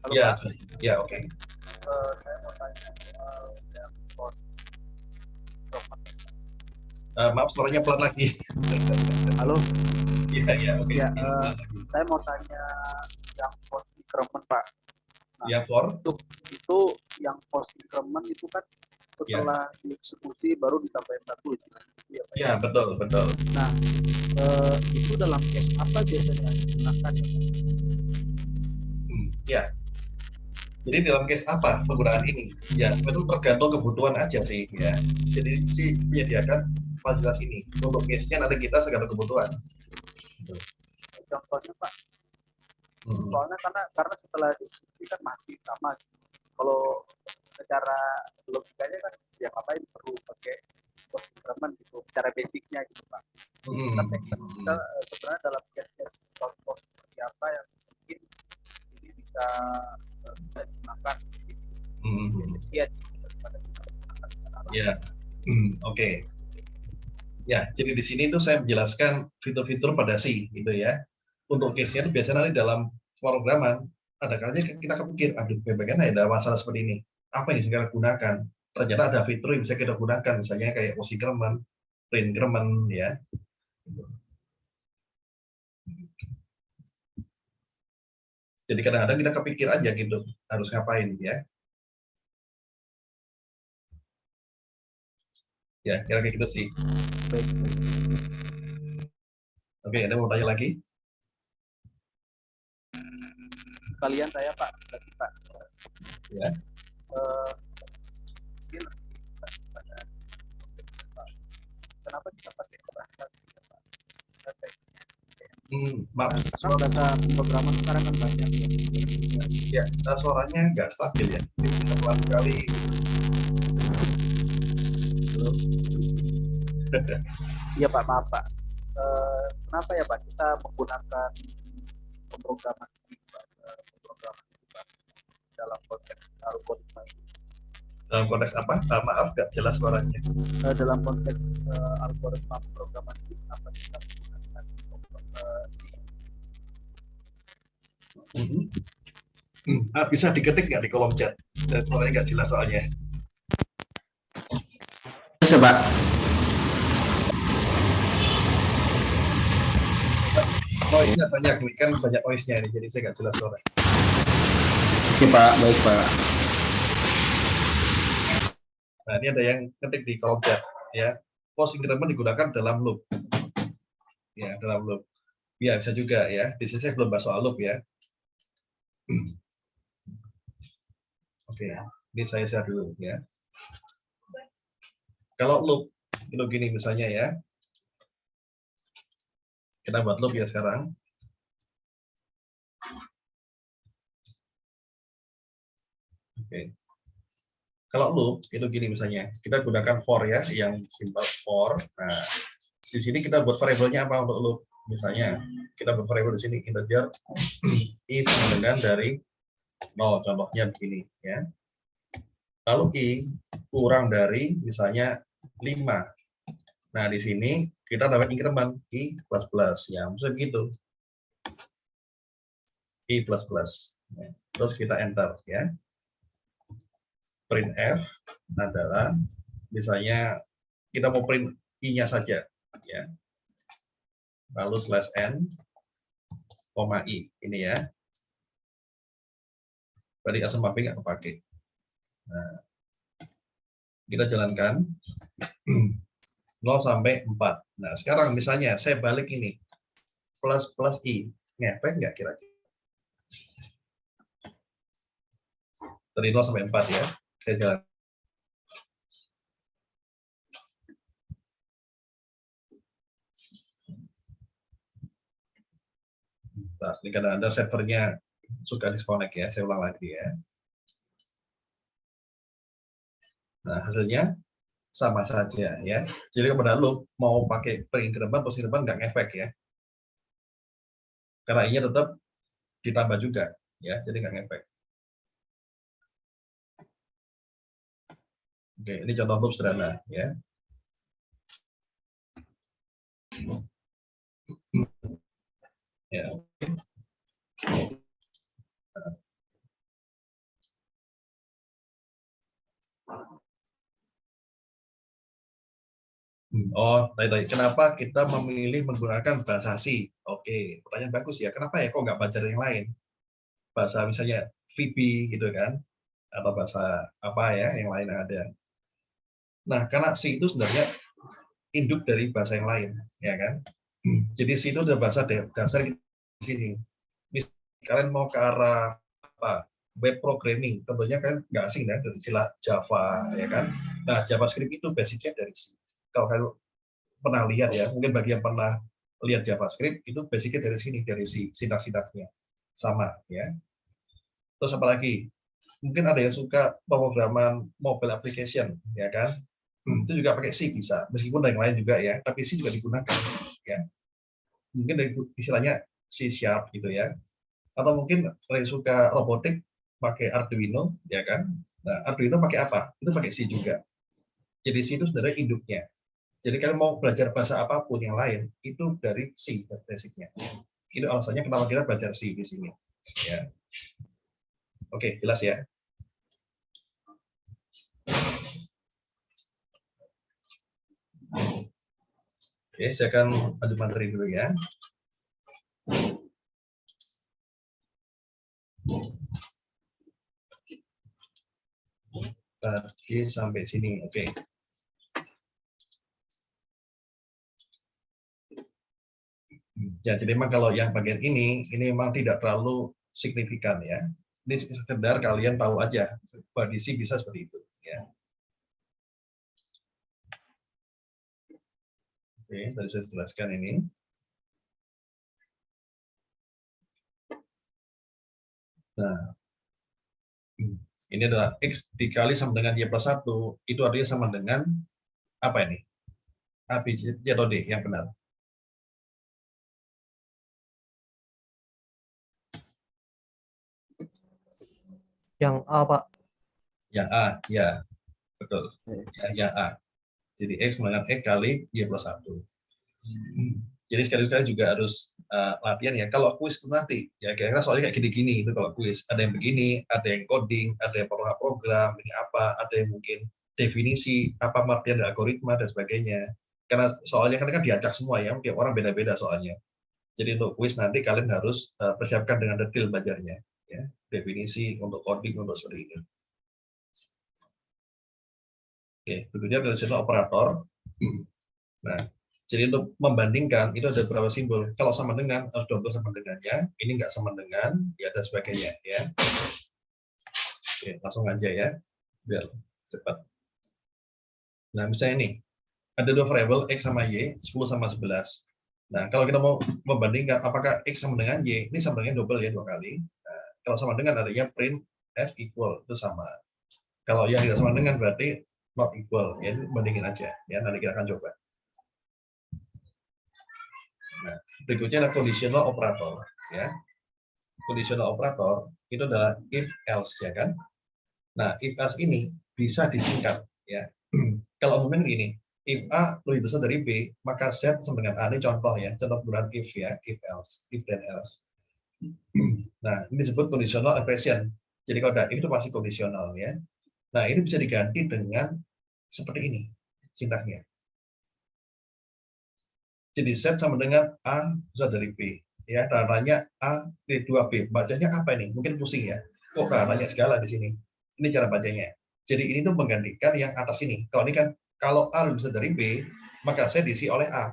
Halo Ya, Pak. ya oke. Saya mau tanya yang post Maaf, suaranya pelan lagi. Halo? Iya, ya, oke. Ya, saya mau tanya yang post increment Pak. Nah, Ya, for? itu yang post increment itu kan setelah dieksekusi baru ditambahin satu istilahnya. Ya, Pak. Ya, betul, betul. Nah, itu dalam case apa biasanya digunakan? Ya. Jadi dalam case apa penggunaan ini? Ya, itu tergantung kebutuhan aja sih. Ya. Jadi sih menyediakan fasilitas ini. Untuk case-nya nanti kita tergantung kebutuhan. Contohnya Pak, soalnya karena setelah dieksekusi kan masih sama. Kalau secara logikanya kan ya ngapain perlu pakai post increment gitu, secara basicnya gitu Pak. Kita sebenarnya dalam case contoh seperti apa yang mungkin ini bisa digunakan Ya, oke. Ya, jadi di sini tuh saya menjelaskan fitur-fitur pada C gitu ya. Untuk case-nya itu biasanya nanti dalam pemrograman ada kalanya kita kepikir, aduh bagaimana ada masalah seperti ini. Apa yang bisa kita gunakan? Ternyata ada fitur yang bisa kita gunakan, misalnya kayak post increment, print increment ya. Jadi kadang-kadang kita kepikir aja gitu, harus ngapain ya. Ya, kira-kira gitu sih. Baik. Oke, ada mau tanya lagi? Kalian saya Pak, Pak. Ya. Mungkin kenapa kita pakai bahasa Pak? Maaf. Karena bahasa pemrograman sekarang kan banyak ya. Ya, suaranya nggak stabil ya. Bisa pelan sekali. Iya Pak, maaf Pak. Kenapa ya Pak kita menggunakan pemrograman dalam konteks algoritma ini? Dalam konteks apa? Maaf, nggak jelas suaranya. Dalam konteks algoritma pemrograman ini, apa kita menggunakan Bisa diketik nggak di kolom chat? Dan suaranya nggak jelas soalnya. Bisa Pak. Noise-nya banyak nih, kan banyak noise-nya nih, jadi saya nggak jelas suara. Oke Pak, baik Pak. Nah, ini ada yang ketik di kolom chat ya. Post increment digunakan dalam loop. Ya, dalam loop. Ya, bisa juga ya. Di sini saya belum bahas soal loop ya. Oke, ini saya share dulu ya. Kalau loop itu gini misalnya ya. Kita buat loop ya sekarang. Oke. Kalau loop itu gini misalnya, kita gunakan for ya, yang simple for. Nah, di sini kita buat variabelnya apa untuk loop? Misalnya, kita buat variabel di sini integer i sama dengan dari 0, contohnya begini ya. Lalu i kurang dari misalnya 5. Nah, di sini kita dapat increment i plus ya, maksudnya begitu. I plus. Ya. Terus kita enter ya. Printf adalah misalnya kita mau print i-nya saja ya. Lalu /n koma i ini ya. Tadi asal mapping nggak kepake. Nah, kita jalankan 0 sampai 4. Nah, sekarang misalnya saya balik ini plus i, ngefek nggak kira-kira? Dari 0 sampai 4 ya. Saya jalan. Nah, ini kadang ada servernya suka disconnect ya, saya ulang lagi ya. Nah, hasilnya sama saja ya. Jadi kepada loop mau pakai pre-increment, post-increment nggak ngefek ya. Karena i-nya tetap ditambah juga ya, jadi nggak ngefek. Oke, ini contoh loop sederhana ya. Ya. Oh, baik. Kenapa kita memilih menggunakan bahasa C? Oke, pertanyaan bagus ya. Kenapa ya kok nggak belajar yang lain? Bahasa misalnya VB gitu kan, atau bahasa apa ya yang lain ada. Nah, karena C itu sebenarnya induk dari bahasa yang lain, ya kan? Jadi C itu udah bahasa dasar di sini. Misalnya kalian mau ke arah apa? Web programming, tentunya kan nggak asing ya dari istilah Java, ya kan? Nah, JavaScript itu basicnya dari C. Kalau kalian pernah lihat ya, mungkin bagi yang pernah lihat JavaScript itu basicnya dari sini, dari C, sintaks-sintaksnya sama ya. Terus apa lagi? Mungkin ada yang suka pemrograman mobile application, ya kan? Itu juga pakai C bisa, meskipun yang lain juga ya, tapi C juga digunakan ya. Mungkin dari istilahnya C# gitu ya. Atau mungkin kalau suka robotik pakai Arduino, ya kan? Nah, Arduino pakai apa? Itu pakai C juga. Jadi C itu sebenarnya induknya. Jadi kalian mau belajar bahasa apapun yang lain, itu dari C basicnya. Itu alasannya kenapa kita belajar C di sini. Ya. Oke, jelas ya. Oke, saya akan lanjut materi dulu ya. Tadi sampai sini, oke. Ya, jadi memang kalau yang bagian ini memang tidak terlalu signifikan ya. Ini sekedar kalian tahu aja, kondisi bisa seperti itu. Ya. Oke, tadi saya jelaskan ini. Nah, ini adalah X dikali sama dengan Y plus 1, itu artinya sama dengan apa ini? A, B, C atau D yang benar? Yang A, Pak. Yang A, ya. Betul. Ya, A. Jadi X sama dengan X kali Y plus 1. Jadi sekali-kali juga harus latihan ya. Kalau kuis nanti, ya kira-kira soalnya kayak gini-gini itu kalau kuis. Ada yang begini, ada yang coding, ada yang program, ini apa, ada yang mungkin definisi, apa pengertian dari algoritma, dan sebagainya. Karena soalnya kan diacak semua ya, tiap orang beda-beda soalnya. Jadi untuk kuis nanti kalian harus persiapkan dengan detail belajarnya. Ya. Definisi untuk coding, untuk seperti ini. Oke, berikutnya conditional operator. Nah, jadi untuk membandingkan itu ada beberapa simbol. Kalau sama dengan, double sama dengannya, ini nggak sama dengan, ya dan sebagainya ya. Oke, langsung aja ya, biar cepat. Nah, misalnya ini ada dua variabel x sama y, 10 sama 11. Nah, kalau kita mau membandingkan apakah x sama dengan y, ini sama dengan double ya 2 kali. Nah, kalau sama dengan adanya print f equal, itu sama. Kalau yang tidak sama dengan berarti not equal, ya bandingin aja ya, nanti kita akan coba. Nah, berikutnya adalah conditional operator ya. Conditional operator itu adalah if else ya kan. Nah, if else ini bisa disingkat ya. Kalau umumnya gini, if A lebih besar dari B, maka Z sama dengan A. Ini contoh ya, contoh penggunaan if ya, if else, if then else. Nah, ini disebut conditional expression. Jadi kalau ada if itu pasti kondisional ya. Nah, ini bisa diganti dengan seperti ini sintaknya. Jadi Z sama dengan A besar dari B. Ya, raranya A dari 2B. Bacanya apa ini? Mungkin pusing ya. Kok raranya segala di sini? Ini cara bacanya. Jadi ini tuh menggantikan yang atas ini. Kalau ini kan, kalau A lebih besar dari B, maka Z diisi oleh A.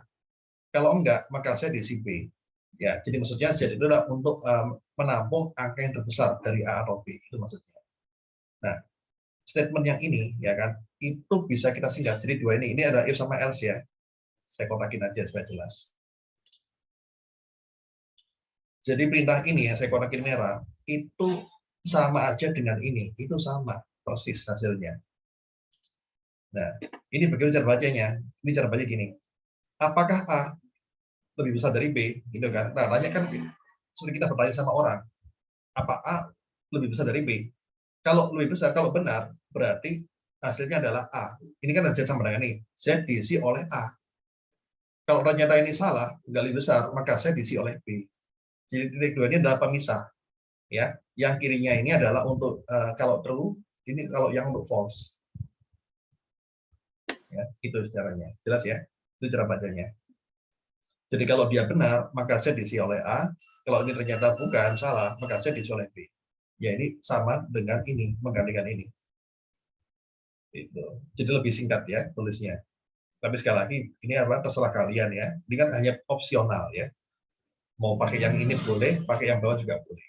Kalau enggak, maka Z diisi B. Ya, jadi maksudnya Z itu adalah untuk menampung angka yang terbesar dari A atau B. Itu maksudnya. Nah, statement yang ini, ya kan, itu bisa kita singkat. Jadi dua ini ada if sama else ya. Saya kotakin aja supaya jelas. Jadi perintah ini ya, saya kotakin merah, itu sama aja dengan ini. Itu sama, persis hasilnya. Nah, ini bagaimana cara bacanya? Ini cara baca gini. Apakah A lebih besar dari B? Gitu kan? Nah, nanya kan, seperti kita bertanya sama orang. Apa A lebih besar dari B? Kalau lebih besar, kalau benar, berarti hasilnya adalah A. Ini kan Z sama dengan ini. Z diisi oleh A. Kalau ternyata ini salah, nggak lebih besar, maka saya diisi oleh B. Jadi titik dua ini adalah pemisah. Ya, yang kirinya ini adalah untuk kalau true, ini kalau yang untuk false. Ya, itu caranya. Jelas ya? Itu cara bacanya. Jadi kalau dia benar, maka saya diisi oleh A. Kalau ini ternyata bukan, salah, maka saya diisi oleh B. Ya ini sama dengan ini, menggantikan ini. Itu. Jadi lebih singkat ya tulisnya. Tapi sekali lagi, ini apa terserah kalian ya. Ini kan hanya opsional ya. Mau pakai yang ini boleh, pakai yang bawah juga boleh.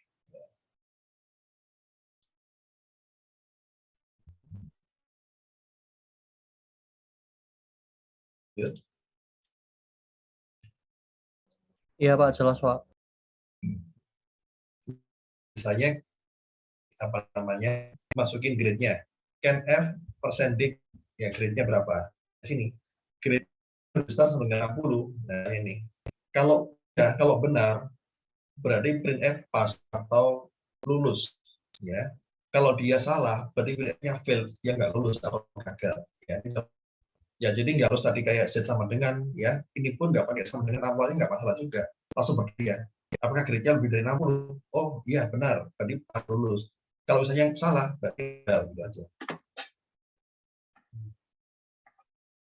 Iya Pak, jelas Pak. Misalnya, apa namanya, masukin grade-nya. Can F persen D, ya grade-nya berapa? Sini, grade besar sama dengan 60. Nah ini, kalau benar, berarti print F pas atau lulus. Ya, kalau dia salah, berarti print-nya fail, dia nggak lulus atau gagal. Ya, jadi nggak harus tadi kayak Z sama dengan, ya, ini pun nggak pakai sama dengan awalnya nggak masalah juga. Langsung berarti ya, apakah grade-nya lebih dari 60? Oh iya benar, berarti pas lulus. Kalau misalnya yang salah, berarti gagal, gitu aja.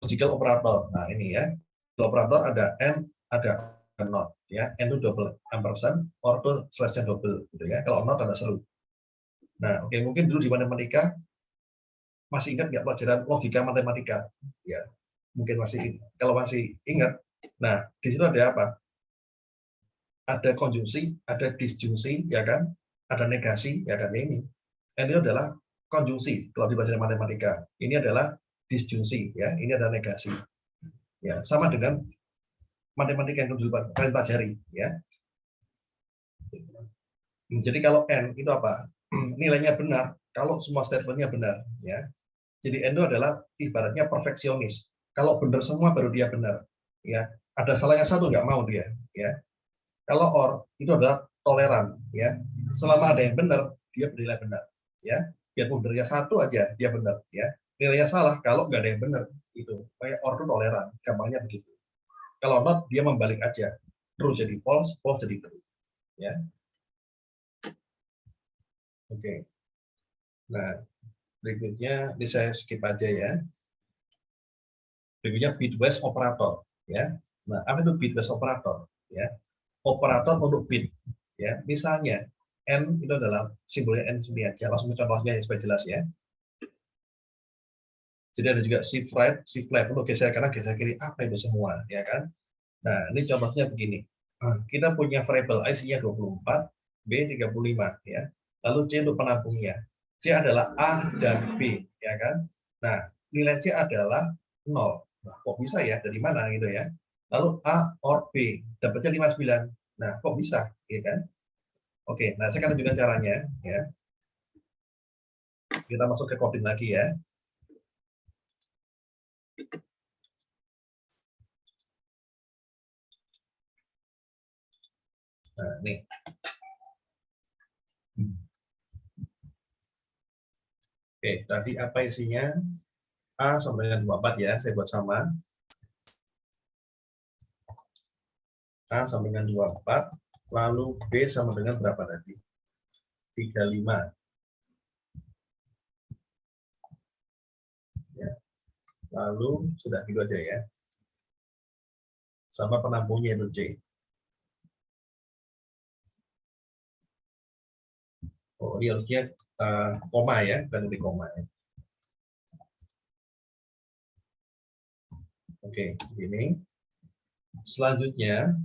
Logical operator, nah ini ya, operator ada and, ada not, ya, and itu double, ampersand, or itu slash-nya double, gitu ya. Kalau not ada seru. Nah, oke, mungkin dulu di matematika masih ingat nggak pelajaran logika matematika? Ya, mungkin masih. Kalau masih ingat, nah di situ ada apa? Ada konjungsi, ada disjungsi, ya kan? Ada negasi, ya kan? Ini. Ini adalah konjungsi kalau di pelajaran matematika. Ini adalah disjungsi, ya. Ini adalah negasi. Ya, sama dengan matematika yang kalian pelajari, ya. Jadi kalau n itu apa? Nilainya benar kalau semua statementnya benar, ya. Jadi n itu adalah ibaratnya perfeksionis. Kalau benar semua baru dia benar, ya. Ada salahnya satu nggak mau dia, ya. Kalau or itu adalah toleran, ya. Selama ada yang benar, dia bernilai benar, ya. Biarpun benarnya satu aja dia benar, ya. Nilainya salah kalau nggak ada yang benar, itu. Kayak or itu toleran, gampangnya begitu. Kalau not dia membalik aja, true jadi false, false jadi true, ya. Oke. Nah, berikutnya ini saya skip aja ya. Berikutnya bitwise operator, ya. Nah, apa itu bitwise operator, ya? Operator untuk bit, ya. Misalnya n itu adalah simbolnya n sendiri aja. Langsung contohnya supaya jelas ya. Jadi ada juga shift right, shift left, untuk geser kanan, geser kiri, apa itu semua, ya kan? Nah, ini contohnya begini. Kita punya variabel A isinya 24, B 35, ya. Lalu C untuk penampungnya. C adalah A dan B, ya kan? Nah, nilai C adalah 0. Nah, kok bisa ya? Dari mana gitu ya? Lalu A or B, dapatnya 59. Nah, kok bisa, ya kan? Oke, nah saya akan tunjukkan caranya, ya. Kita masuk ke coding lagi ya. Nah, nih. Oke, tadi apa isinya? A sama dengan 24 ya, saya buat sama. A sama dengan 24, lalu B sama dengan berapa tadi? 35. Ya. Lalu sudah gitu aja ya. Sama penampungnya itu C. Oh, ini harusnya koma ya, bukan di koma ya. Oke, ini. Selanjutnya,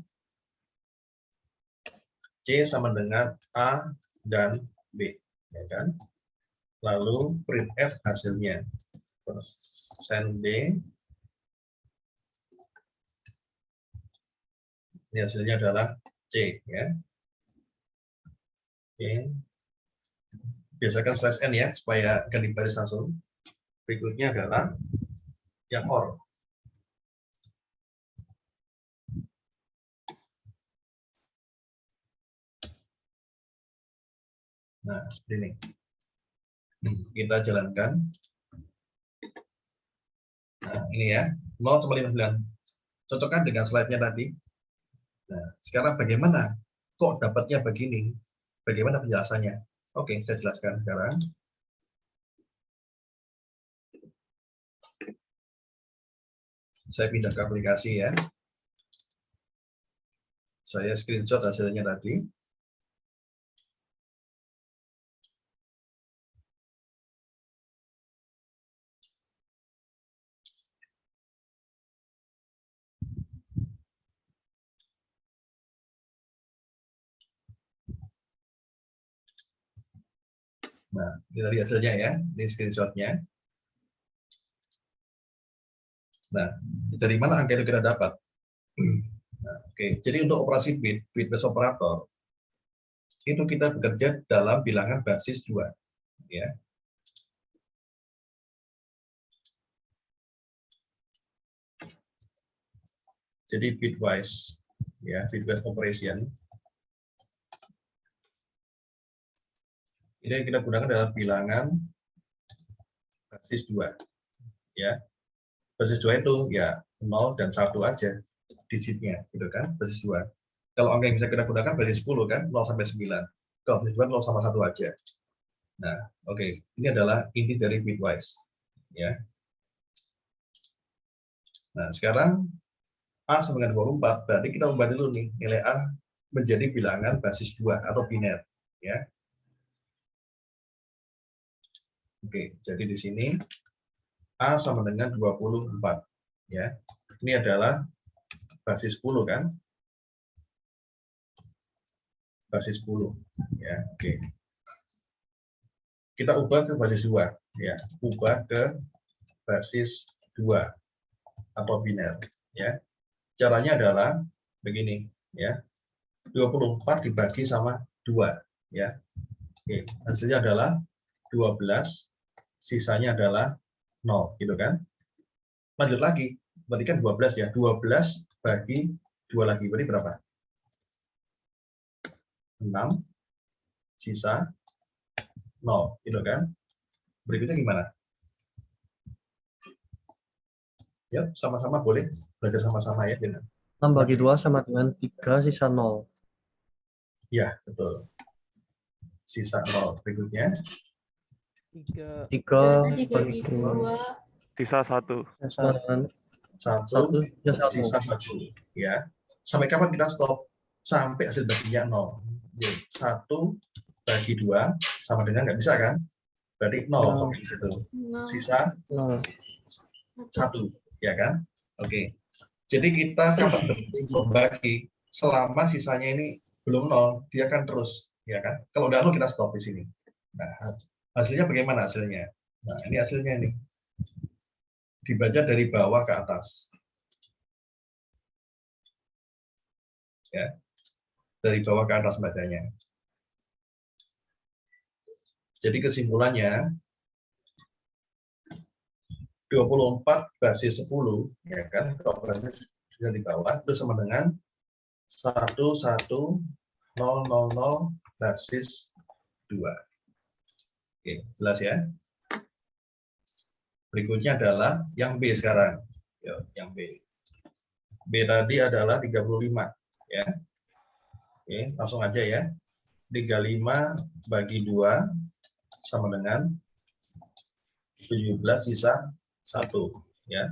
C sama dengan A dan B, ya kan? Lalu printf hasilnya. Persen D. Ini hasilnya adalah C, ya. Oke. Biasakan /n ya, supaya ganti baris langsung. Berikutnya adalah yang OR. Nah, ini. Kita jalankan. Nah, ini ya, 0 sama 59. Cocokkan dengan slide-nya tadi. Nah, sekarang bagaimana? Kok dapatnya begini? Bagaimana penjelasannya? Oke, saya jelaskan sekarang. Saya pindah ke aplikasi ya. Saya screenshot hasilnya tadi. Nah, kita lihat hasilnya ya, ini screenshotnya. Nah, dari mana angka itu kita dapat? Nah, oke. Jadi untuk operasi bit-based operator, itu kita bekerja dalam bilangan basis 2. Ya. Jadi bitwise, ya, bitwise operation. Ini yang kita gunakan adalah bilangan basis 2. Ya. Basis 2 itu ya 0 dan 1 aja digitnya, gitu kan, basis 2. Kalau angka yang bisa kita gunakan basis 10 kan, 0 sampai 9. Kalau basis 2 0 sama 1 aja. Nah, oke. Ini adalah inti dari bitwise. Ya. Nah, sekarang A sama dengan 24, berarti kita ubah dulu nih, nilai A menjadi bilangan basis 2 atau biner. Ya. Oke, jadi di sini A sama dengan 24. Ya. Ini adalah basis 10 kan? Basis 10. Ya, oke. Kita ubah ke basis 2, ya. Ubah ke basis 2 atau biner, ya. Caranya adalah begini, ya. 24 dibagi sama 2, ya. Oke, hasilnya adalah 12, sisanya adalah 0, gitu kan? Lanjut lagi, berarti kan 12 ya. 12 bagi 2 lagi, berarti berapa? 6, sisa 0, gitu kan? Berikutnya gimana? Yap, sama-sama boleh belajar sama-sama ya dengan 6 bagi 2 sama dengan 3 sisa 0. Ya, betul. Sisa 0. Berikutnya 3 bagi 2 sisa 1. Satu, sisa 1. Ya. Sampai kapan kita stop? Sampai hasil baginya 0. 1 bagi 2 sama dengan nggak bisa kan? Berarti 0 di situ. Sisa 1, ya kan? Oke. Jadi kita kapan berhenti membagi selama sisanya ini belum 0, dia akan terus, ya kan? Kalau udah 0 kita stop di sini. Nah, hasilnya bagaimana hasilnya? Nah, ini hasilnya nih. Dibaca dari bawah ke atas. Ya. Dari bawah ke atas bacanya. Jadi kesimpulannya 24 basis 10, ya kan? Kalau basis di bawah itu sama dengan 11000 basis 2. Oke, jelas ya? Berikutnya adalah yang B sekarang. Yo, yang B. B tadi adalah 35, ya. Oke, langsung aja ya. 35 bagi 2 sama dengan 17 sisa 1, ya.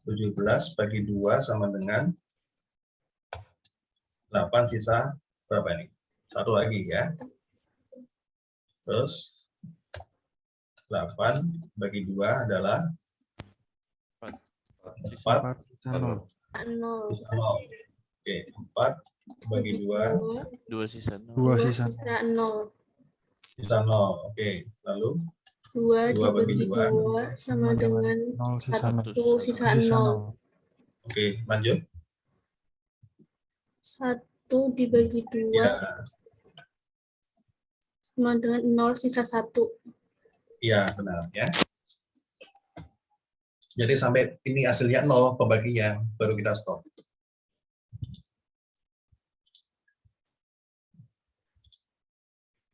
17 bagi 2 sama dengan 8 sisa berapa ini? 1 lagi ya. Terus 8 bagi 2 adalah 4 sisa 0. sisa 0. Oke, 4 bagi 2 2 sisa 0. 2 sisa 0. sisa 0. Oke, lalu 2 2 bagi dibagi 2 2 sama dengan 0 sisa 0. 1 sisa 0. Oke, lanjut. 1 dibagi 2 Ya, sama dengan 0 sisa 1. iya benar ya. Jadi sampai ini hasilnya 0 pembaginya baru kita stop.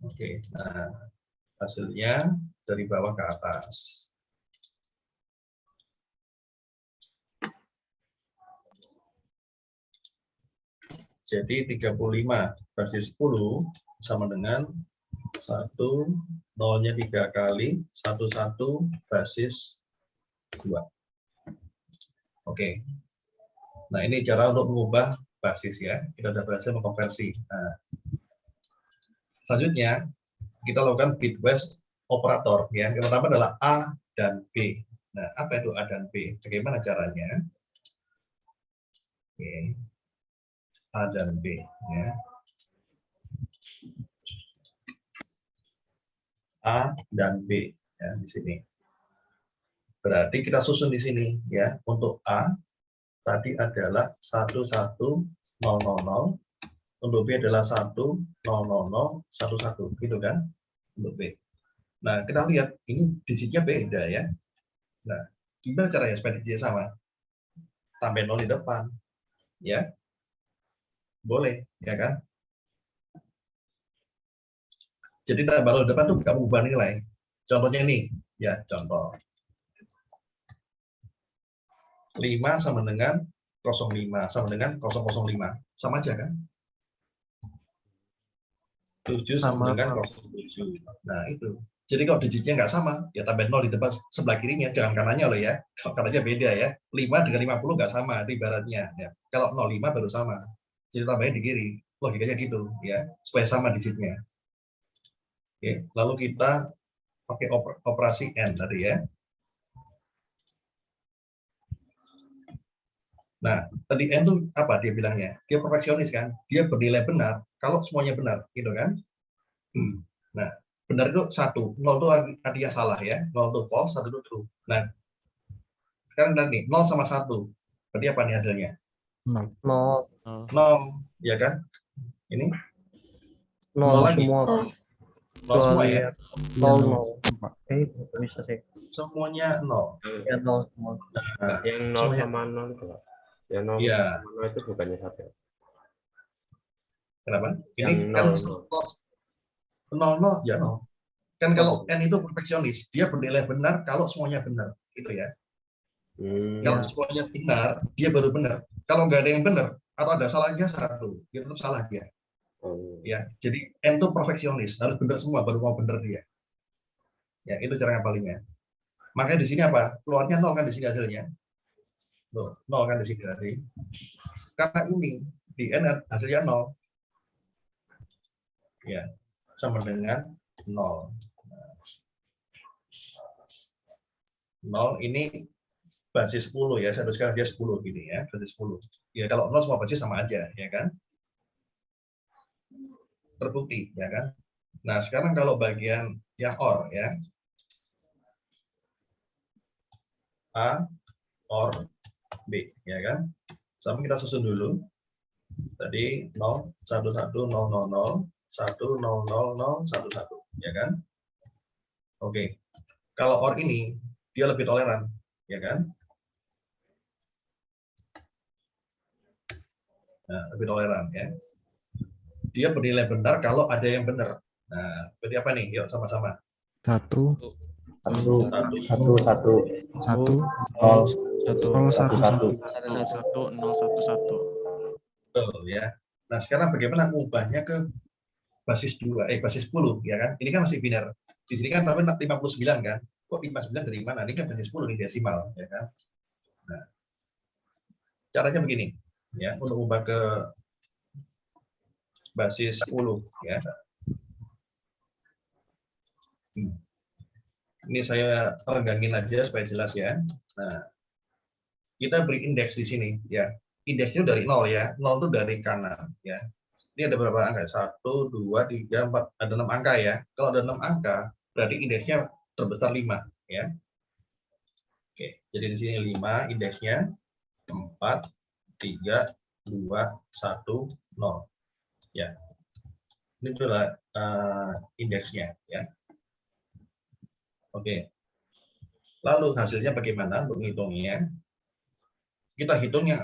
Oke, nah hasilnya dari bawah ke atas. Jadi 35 basis 10 sama dengan 1, 0-nya 3 kali, 11 basis 2. Oke. Nah, ini cara untuk mengubah basis ya. Kita sudah berhasil mengkonversi. Nah, selanjutnya, kita lakukan bitwise operator. Ya. Yang pertama adalah A dan B. Nah, apa itu A dan B? Bagaimana caranya? Oke. A dan B. Ya. A dan B ya di sini. Berarti kita susun di sini ya. Untuk A tadi adalah 11000, untuk B adalah 1000011 gitu kan untuk B. Nah, kita lihat ini digitnya beda ya. Nah, gimana caranya supaya digitnya sama? Tambah 0 di depan. Ya. Boleh, ya kan? Jadi tambah 0 di depan tuh nggak mengubah nilai. Contohnya nih, ya contoh. 5 sama dengan 05 sama dengan 005. Sama aja kan? 7 sama dengan 07. Nah, itu. Jadi kalau digitnya nggak sama, ya tambah 0 di depan sebelah kirinya, jangan kanannya loh ya. Kalau kanannya beda ya. 5 dengan 50 nggak sama di ibaratnya. Ya. Kalau 05 baru sama. Jadi tambahnya di kiri. Logikanya gitu ya, supaya sama digitnya. Oke, lalu kita pakai operasi N tadi ya. Nah, tadi N itu apa dia bilangnya? Dia perfeksionis kan? Dia bernilai benar kalau semuanya benar, gitu kan? Nah, benar itu 1, 0 itu artinya salah ya. 0 itu false, 1 itu true. Nah, sekarang lihat nih, 0 sama 1. Berarti apa nih hasilnya? 0. 0, ya kan? Ini 0 lagi. semua. 0 semua ya? 0. Bisa sih. Semuanya 0. Ya 0 semua. Nah, Yang 0 sama 0 itu, Pak. Yang 0 ya. sama 0 itu bukannya 1. Kenapa? Yang Ini kan 0, ya 0. Kan kalau N itu perfeksionis, dia bernilai benar kalau semuanya benar, gitu ya. Kalau semuanya benar, dia baru benar. Kalau nggak ada yang benar, atau ada salahnya 1, dia tetap salah dia. Ya, jadi N itu perfeksionis, harus benar semua baru mau benar dia. Ya, itu cara ngapalinya. Makanya di sini apa? Keluarnya 0 kan di sini hasilnya. 0 kan di sini tadi. Karena ini di N hasilnya 0. Ya, sama dengan 0. 0 ini basis 10 ya, saya tuliskan dia 10 gini ya, basis 10. Ya kalau 0 semua basis sama aja ya kan. Terbukti ya kan. Nah, sekarang kalau bagian yang OR ya. A, OR, B ya kan. Sama kita susun dulu. Tadi 0, 1, 1, 0, 0, 0, 1, 0, 0, 0, 1, 1 ya kan. Oke. Kalau OR ini dia lebih toleran ya kan. Nah, lebih toleran ya. Dia bernilai benar kalau ada yang benar. Nah, berarti apa nih? Yuk sama-sama. 1, 1, 1, 1, 1, 0, 1, 1. 1, 0, 1, 1. Betul ya. Nah, sekarang bagaimana mengubahnya ke basis 2, basis 10 ya kan? Ini kan masih biner. Di sini kan tapi 59 kan? Kok 59 dari mana? Ini kan basis 10 ini desimal ya kan? Nah, caranya begini ya, untuk ubah ke basis 10 ya. Ini saya renggangin aja supaya jelas ya. Nah, kita beri indeks di sini ya. Indeksnya dari 0 ya. 0 itu dari kanan ya. Ini ada berapa angka? 1, 2, 3, 4, ada 6 angka ya. Kalau ada 6 angka, berarti indeksnya terbesar 5 ya. Oke, jadi di sini 5 indeksnya 4, 3, 2, 1, 0. Ya. Ini adalah indeksnya ya. Oke. Lalu hasilnya bagaimana untuk menghitungnya? Kita hitungnya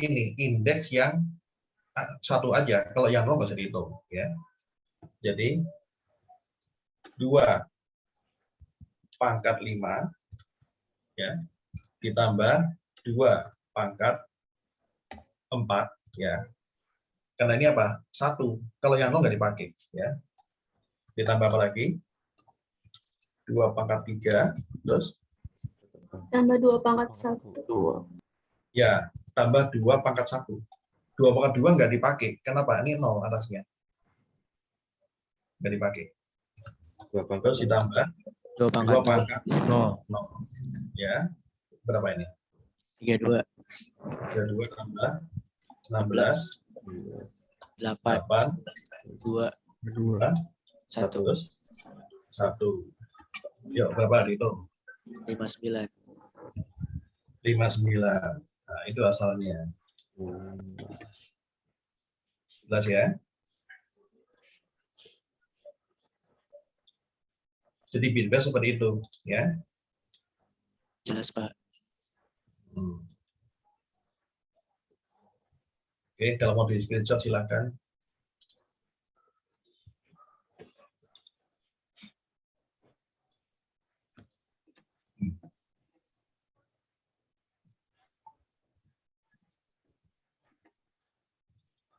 ini indeks yang satu aja. Kalau yang 0 nggak usah dihitung ya. Jadi 2 pangkat 5 ya ditambah 2 pangkat 4 ya. Karena ini apa? 1. Kalau yang 0 nggak dipakai ya. Ditambah apa lagi? 2 pangkat 3 terus tambah 2 pangkat 1. Ya, tambah 2 pangkat 1. 2 pangkat 2 nggak dipakai. Kenapa? Ini 0 atasnya. Nggak dipakai. Terus ditambah 2 pangkat 0. Ya. Berapa ini? 32. 32 tambah 16. 8. 2. 1. Terus 1. Yuk, berapa dihitung? 59. 59. Nah, itu asalnya. Jelas ya? Jadi bitbase seperti itu, ya. Jelas, Pak. Oke, kalau mau di screenshot silakan.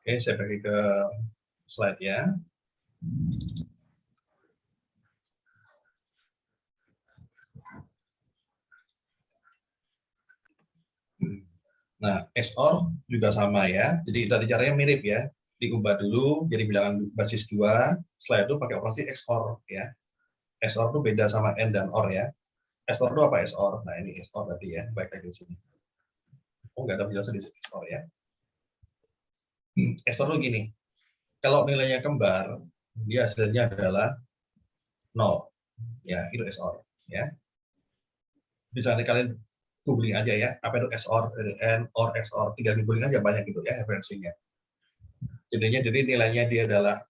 Oke, saya pergi ke slide ya. Nah, XOR juga sama ya. Jadi dari caranya mirip ya. Diubah dulu jadi bilangan basis 2, setelah itu pakai operasi XOR ya. XOR itu beda sama AND dan OR ya. XOR itu apa XOR? Nah, ini XOR tadi ya, baik lagi di sini. Oh, nggak ada penjelasan di XOR ya. XOR itu gini. Kalau nilainya kembar, dia hasilnya adalah 0. Ya, itu XOR ya. Bisa kalian googling aja ya, apa itu XOR, AND, OR, XOR, tinggal googling aja banyak gitu ya referensinya. Jadi nilainya dia adalah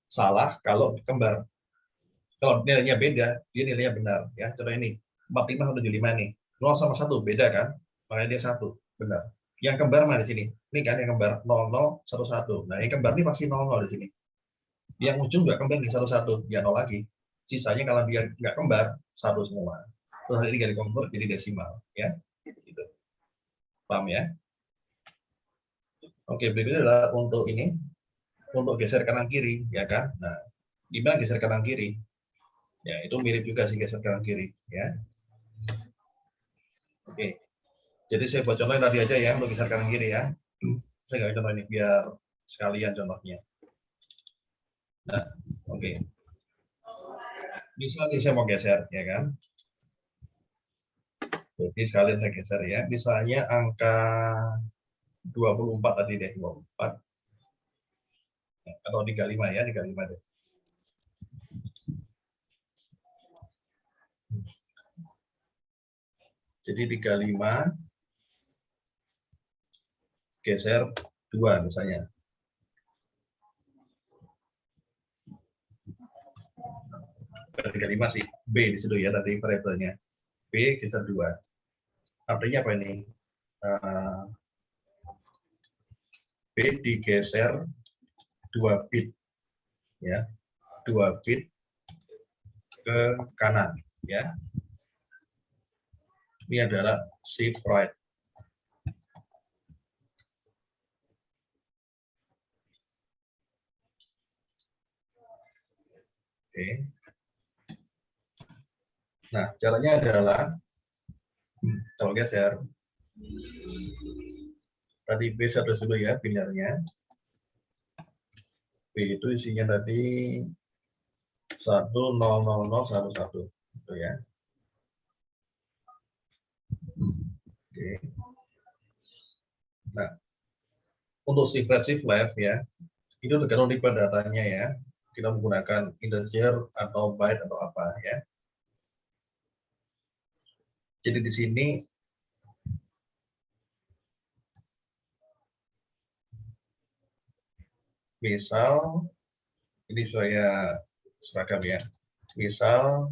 salah kalau kembar. Kalau nilainya beda, dia nilainya benar ya. Contoh ini 45 sama 75 nih. 0 sama 1 beda kan? Makanya dia 1, benar. Yang kembar mana di sini? Ini kan yang kembar 00 11. Nah, yang kembar ini pasti 00 di sini. Yang ujung nggak kembar di 11, dia 0 lagi. Sisanya kalau dia nggak kembar 1 semua. Terus hari ini tinggal dikonvert jadi desimal ya. Gitu. Paham ya? Oke, berikutnya adalah untuk ini, untuk geser kanan kiri ya kan. Nah, gimana geser kanan kiri? Ya, itu mirip juga sih geser kanan kiri ya. Oke. Jadi saya buat contoh tadi aja ya untuk geser kanan kiri ya. Saya nggak contoh ini biar sekalian contohnya. Nah, oke. Misalnya saya mau geser ya kan. Jadi sekalian saya geser ya. Misalnya angka 24 tadi deh, 24. Atau 35 ya, 35 deh. Jadi 35 geser 2 misalnya. Bukan 35 sih, B di situ ya tadi variabelnya. B geser 2. Artinya apa ini? B digeser 2 bit ya. 2 bit ke kanan ya. Ini adalah shift right. Oke. Nah, caranya adalah kalau geser tadi B satu dulu ya binarnya. B itu isinya tadi 1000011 gitu ya. Oke. Nah, untuk shift right shift left ya, itu tergantung tipe datanya ya. Kita menggunakan integer atau byte atau apa ya. Jadi di sini misal ini saya seragam ya. Misal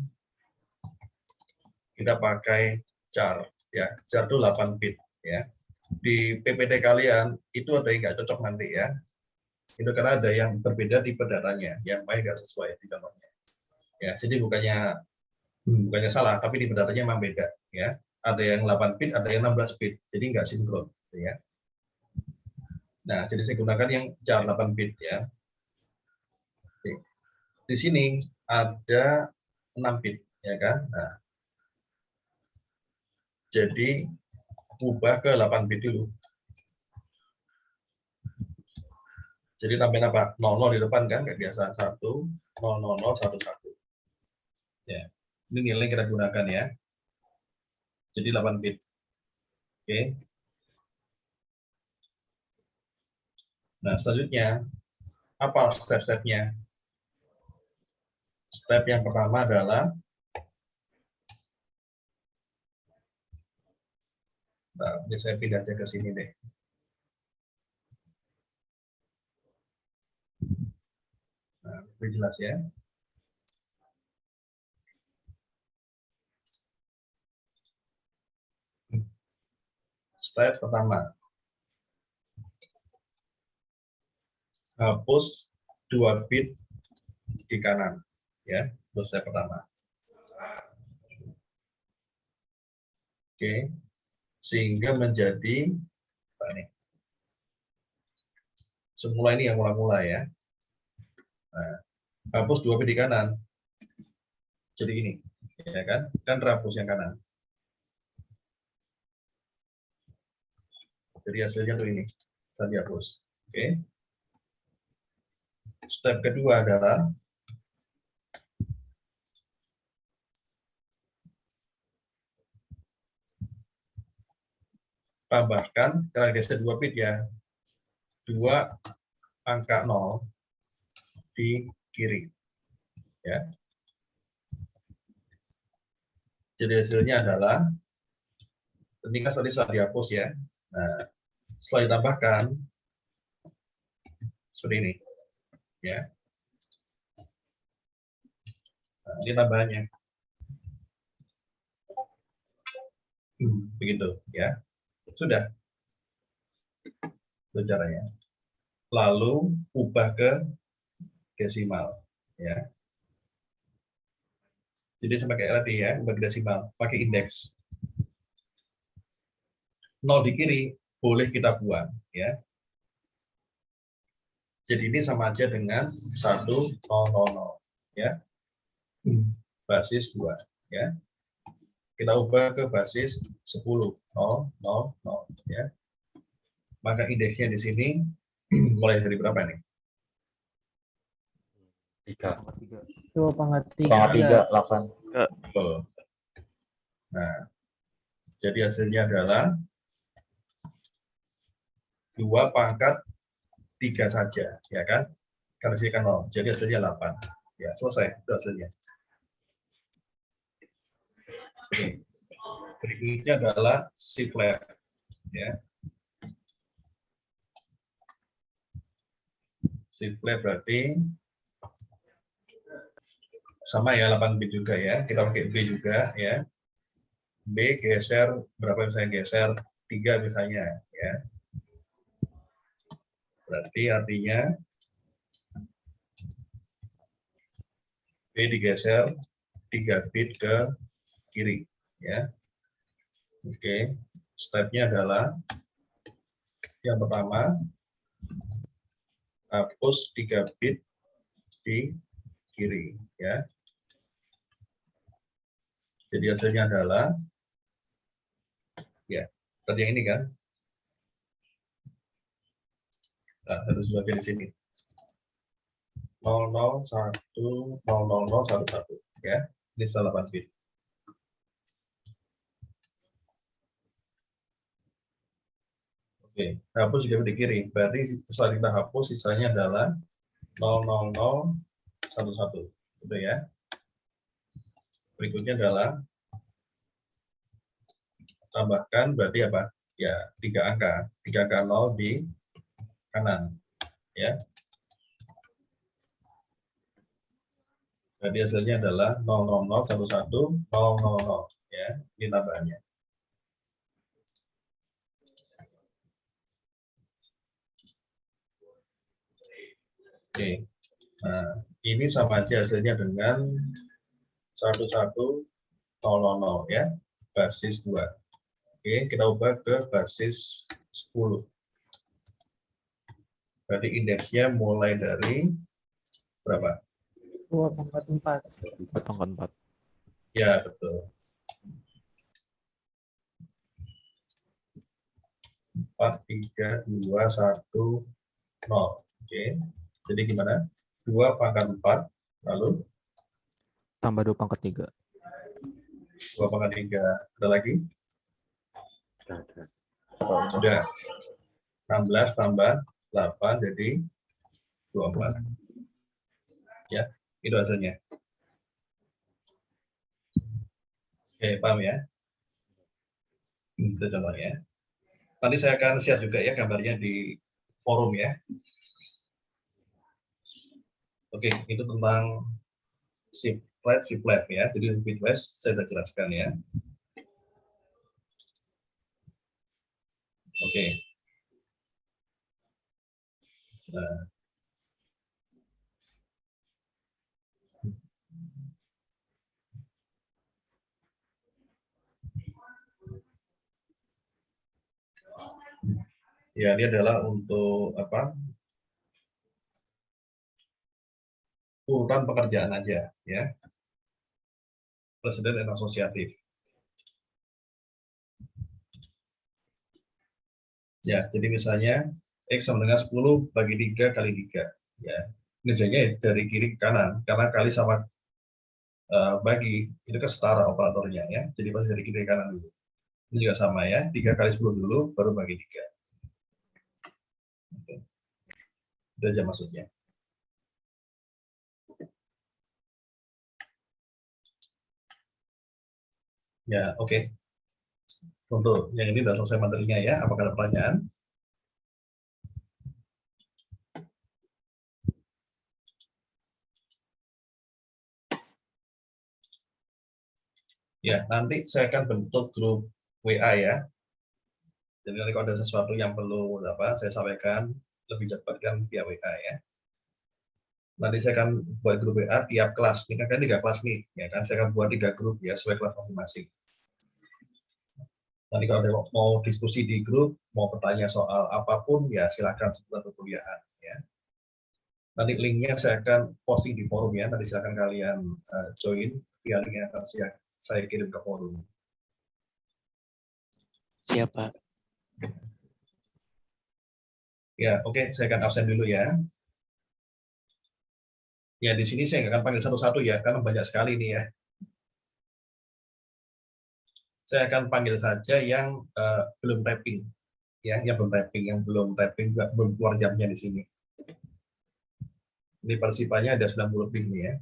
kita pakai char ya. Char itu 8 bit ya. Di PPT kalian itu ada yang nggak cocok nanti ya. Itu karena ada yang berbeda tipe datanya, yang baik nggak sesuai di contohnya. Ya, jadi bukannya salah, tapi tipe datanya memang beda ya. Ada yang 8 bit, ada yang 16 bit, jadi nggak sinkron ya. Nah, jadi saya gunakan yang char 8 bit ya. Oke. Di sini ada 6 bit ya kan. Nah, jadi ubah ke 8 bit dulu. Jadi tambahin apa? 00 di depan kan, kayak biasa 1, 000, 11. Ya, ini nilai kita gunakan ya. Jadi 8 bit. Oke. Nah, selanjutnya apa step-stepnya? Step yang pertama adalah ini saya pindah aja ke sini deh. Nah, lebih jelas ya. Step pertama. Hapus 2 bit di kanan ya. Itu step pertama. Oke. Sehingga menjadi apa nih? Semula ini yang mula-mula ya. Nah, hapus 2 bit di kanan. Jadi ini, ya kan? Kan terhapus yang kanan. Jadi hasilnya tuh ini, saya dihapus. Oke. Step kedua adalah tambahkan, karena geser 2 bit ya, 2 angka 0 di kiri. Ya. Jadi hasilnya adalah, ini kan tadi sudah dihapus ya. Nah, setelah ditambahkan, seperti ini. Ya. Nah, ini tambahannya. Begitu ya. Sudah. Itu caranya. Lalu ubah ke desimal ya. Jadi sama kayak tadi ya, ubah ke desimal, pakai indeks. 0 di kiri boleh kita buang ya. Jadi ini sama aja dengan 1000 ya. Basis 2 ya. Kita ubah ke basis 10 ya. Maka indeksnya di sini mulai dari berapa nih? 3. 2/3 8. Betul. Nah, Jadi hasilnya adalah 2 pangkat 3 saja, ya kan? Karena hasilnya 0, jadi hasilnya 8. Ya, selesai, itu hasilnya. Oke. Berikutnya adalah shift left, ya. Shift left berarti sama ya, 8 bit juga ya. Kita pakai B juga ya. B geser berapa, misalnya geser 3 misalnya ya. Berarti artinya B digeser 3 bit ke kiri ya. Oke. Stepnya adalah yang pertama hapus 3 bit di kiri ya. Jadi hasilnya adalah ya tadi yang ini kan. Nah, harus bagian di sini. 001 00011 ya. Ini salah 8 bit. Oke, hapus juga di kiri. Berarti setelah kita hapus sisanya adalah 00011. Gitu ya. Berikutnya adalah tambahkan berarti apa? Ya, 3 angka. 3 angka 0 di kanan. Ya. Jadi hasilnya adalah 00011 000 ya. Ini tambahannya. Oke. Nah, ini sama aja hasilnya dengan 1100 ya, basis 2. Oke, kita ubah ke basis 10. Berarti indeksnya mulai dari berapa? 2 pangkat 4. 4 pangkat 4. Ya, betul. 4, 3, 2, 1, 0. Oke. Jadi gimana? 2 pangkat 4, lalu? Tambah 2 pangkat 3. 2 pangkat 3. Ada lagi? Sudah. 16 tambah 8 jadi 24. Ya, itu hasilnya. Oke, paham ya? Itu contohnya. Nanti saya akan share juga ya gambarnya di forum ya. Oke, itu tentang shift right, shift left ya. Jadi bit west saya sudah jelaskan ya. Oke. Nah. Ya, ini adalah untuk apa? Urutan pekerjaan aja ya. Presiden dan asosiatif. Ya, jadi misalnya X sama dengan 10 bagi 3 kali 3 ya. Ngerjainnya dari kiri ke kanan karena kali sama bagi itu kan setara operatornya ya. Jadi pasti dari kiri ke kanan dulu. Ini juga sama ya. 3 kali 10 dulu baru bagi 3. Oke. Itu aja maksudnya. Ya, oke. Untuk yang ini sudah selesai materinya ya. Apakah ada pertanyaan? Ya, nanti saya akan bentuk grup WA ya. Jadi nanti kalau ada sesuatu yang perlu saya sampaikan lebih cepat kan via WA ya. Nanti saya akan buat grup WA tiap kelas. Ini kan 3 kelas nih, ya kan? Saya akan buat 3 grup ya sesuai kelas masing-masing. Nanti kalau ada mau diskusi di grup, mau bertanya soal apapun ya silakan seputar perkuliahan ya. Nanti linknya saya akan posting di forum ya. Nanti silakan kalian join via link yang akan saya kirim ke forum. Siap, Pak. Ya, oke, saya akan absen dulu ya. Ya, di sini saya nggak akan panggil satu-satu ya, karena banyak sekali nih ya. Saya akan panggil saja yang belum typing, ya, yang belum typing juga belum keluar jamnya di sini. Ini partisipannya ada 90 lebih nih ya.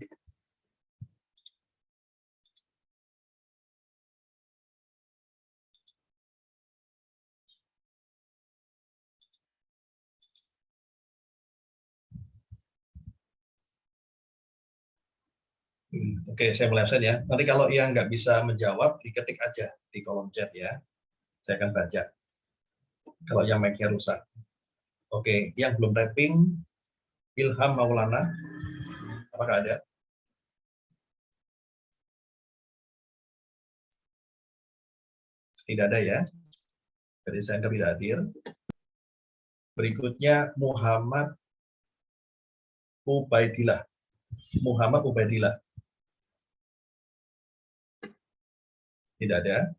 Oke, saya mulai absen ya. Nanti kalau yang nggak bisa menjawab, diketik aja di kolom chat ya. Saya akan baca. Kalau yang mic-nya rusak. Oke, yang belum typing, Ilham Maulana. Apakah ada? Tidak ada ya. Jadi saya tidak hadir. Berikutnya Muhammad Ubaidillah. Muhammad Ubaidillah. Tidak ada.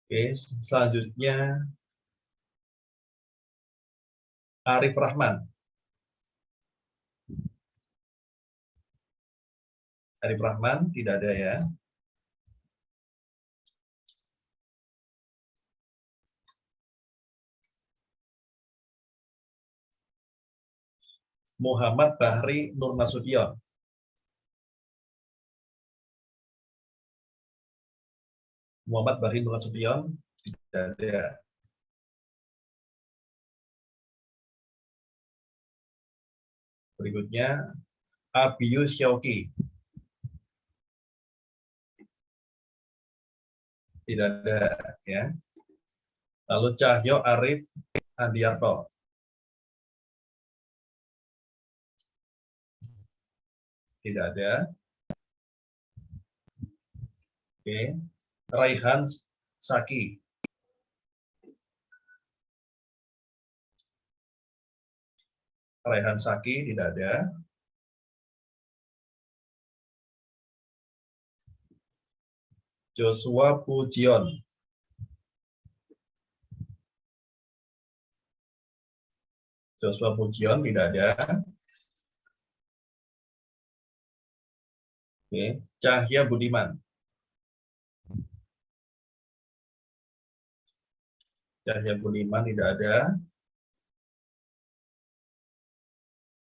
Oke, selanjutnya Arif Rahman. Arif Rahman tidak ada ya. Muhammad Bahri Nur Nasution. Muhammad Bahri Nur Nasution tidak ada. Berikutnya Abiyu Syauki. Tidak ada ya. Lalu Cahyo Arif Andiarto. Tidak ada. Oke. Raihan Saki. Raihan Saki tidak ada. Joshua Pujion. Joshua Pujion tidak ada. Oke. Cahya Budiman. Cahya Budiman tidak ada.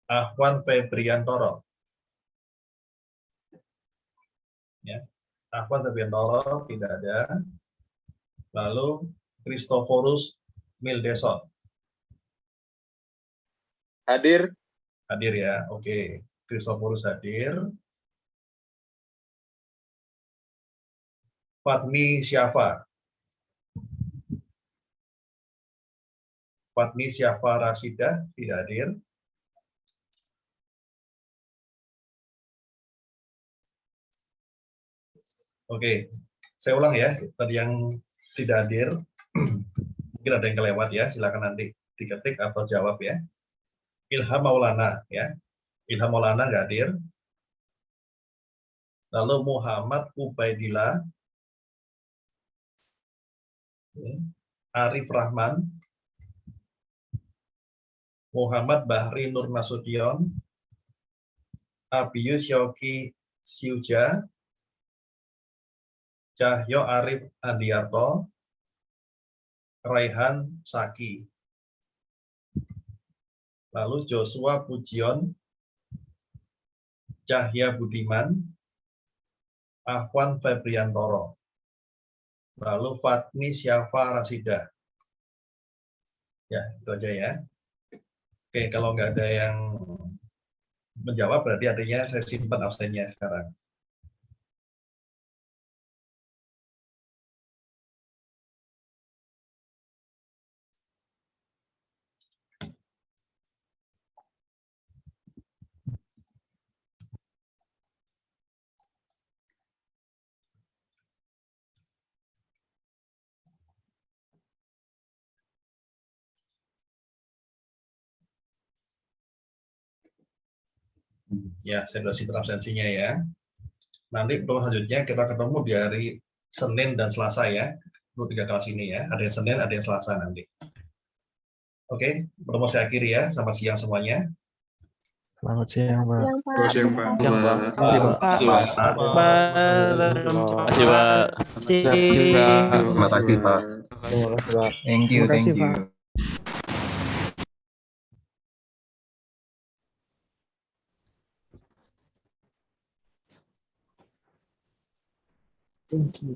Ahwan Febriantoro. Ya. Ahwan Febriantoro tidak ada. Lalu Christophorus Mildeson. Hadir. Hadir ya, oke. Christophorus hadir. Fatmi Syafa. Fatmi Syafa Rasidah tidak hadir. Oke, saya ulang ya. Tadi yang tidak hadir, mungkin ada yang kelewat ya. Silakan nanti diketik atau jawab ya. Ilham Maulana ya. Ilham Maulana nggak hadir. Lalu Muhammad Ubaidillah. Arif Rahman. Muhammad Bahri Nur Nasution. Abiyu Syauki Syuja. Cahyo Arif Andiarto. Raihan Saki. Lalu Joshua Pujion. Cahya Budiman. Ahwan Febriantoro. Lalu Fatmi Syafa Rasidah. Ya, itu aja ya. Oke, kalau nggak ada yang menjawab, berarti artinya saya simpan absennya sekarang. Ya, saya sudah simpan absensinya ya. Nanti pertemuan selanjutnya kita ketemu di hari Senin dan Selasa ya. Untuk 3 kelas ini ya. Ada yang Senin, ada yang Selasa nanti. Oke, pertemuan saya akhiri ya. Selamat siang semuanya. Selamat siang, Pak. Yang Pak. Siang, Pak. Yang, Bang. Makasih, Pak. Makasih, Pak. Terima kasih, Pak. Thank you, Terima kasih, thank Pak. you. Thank you.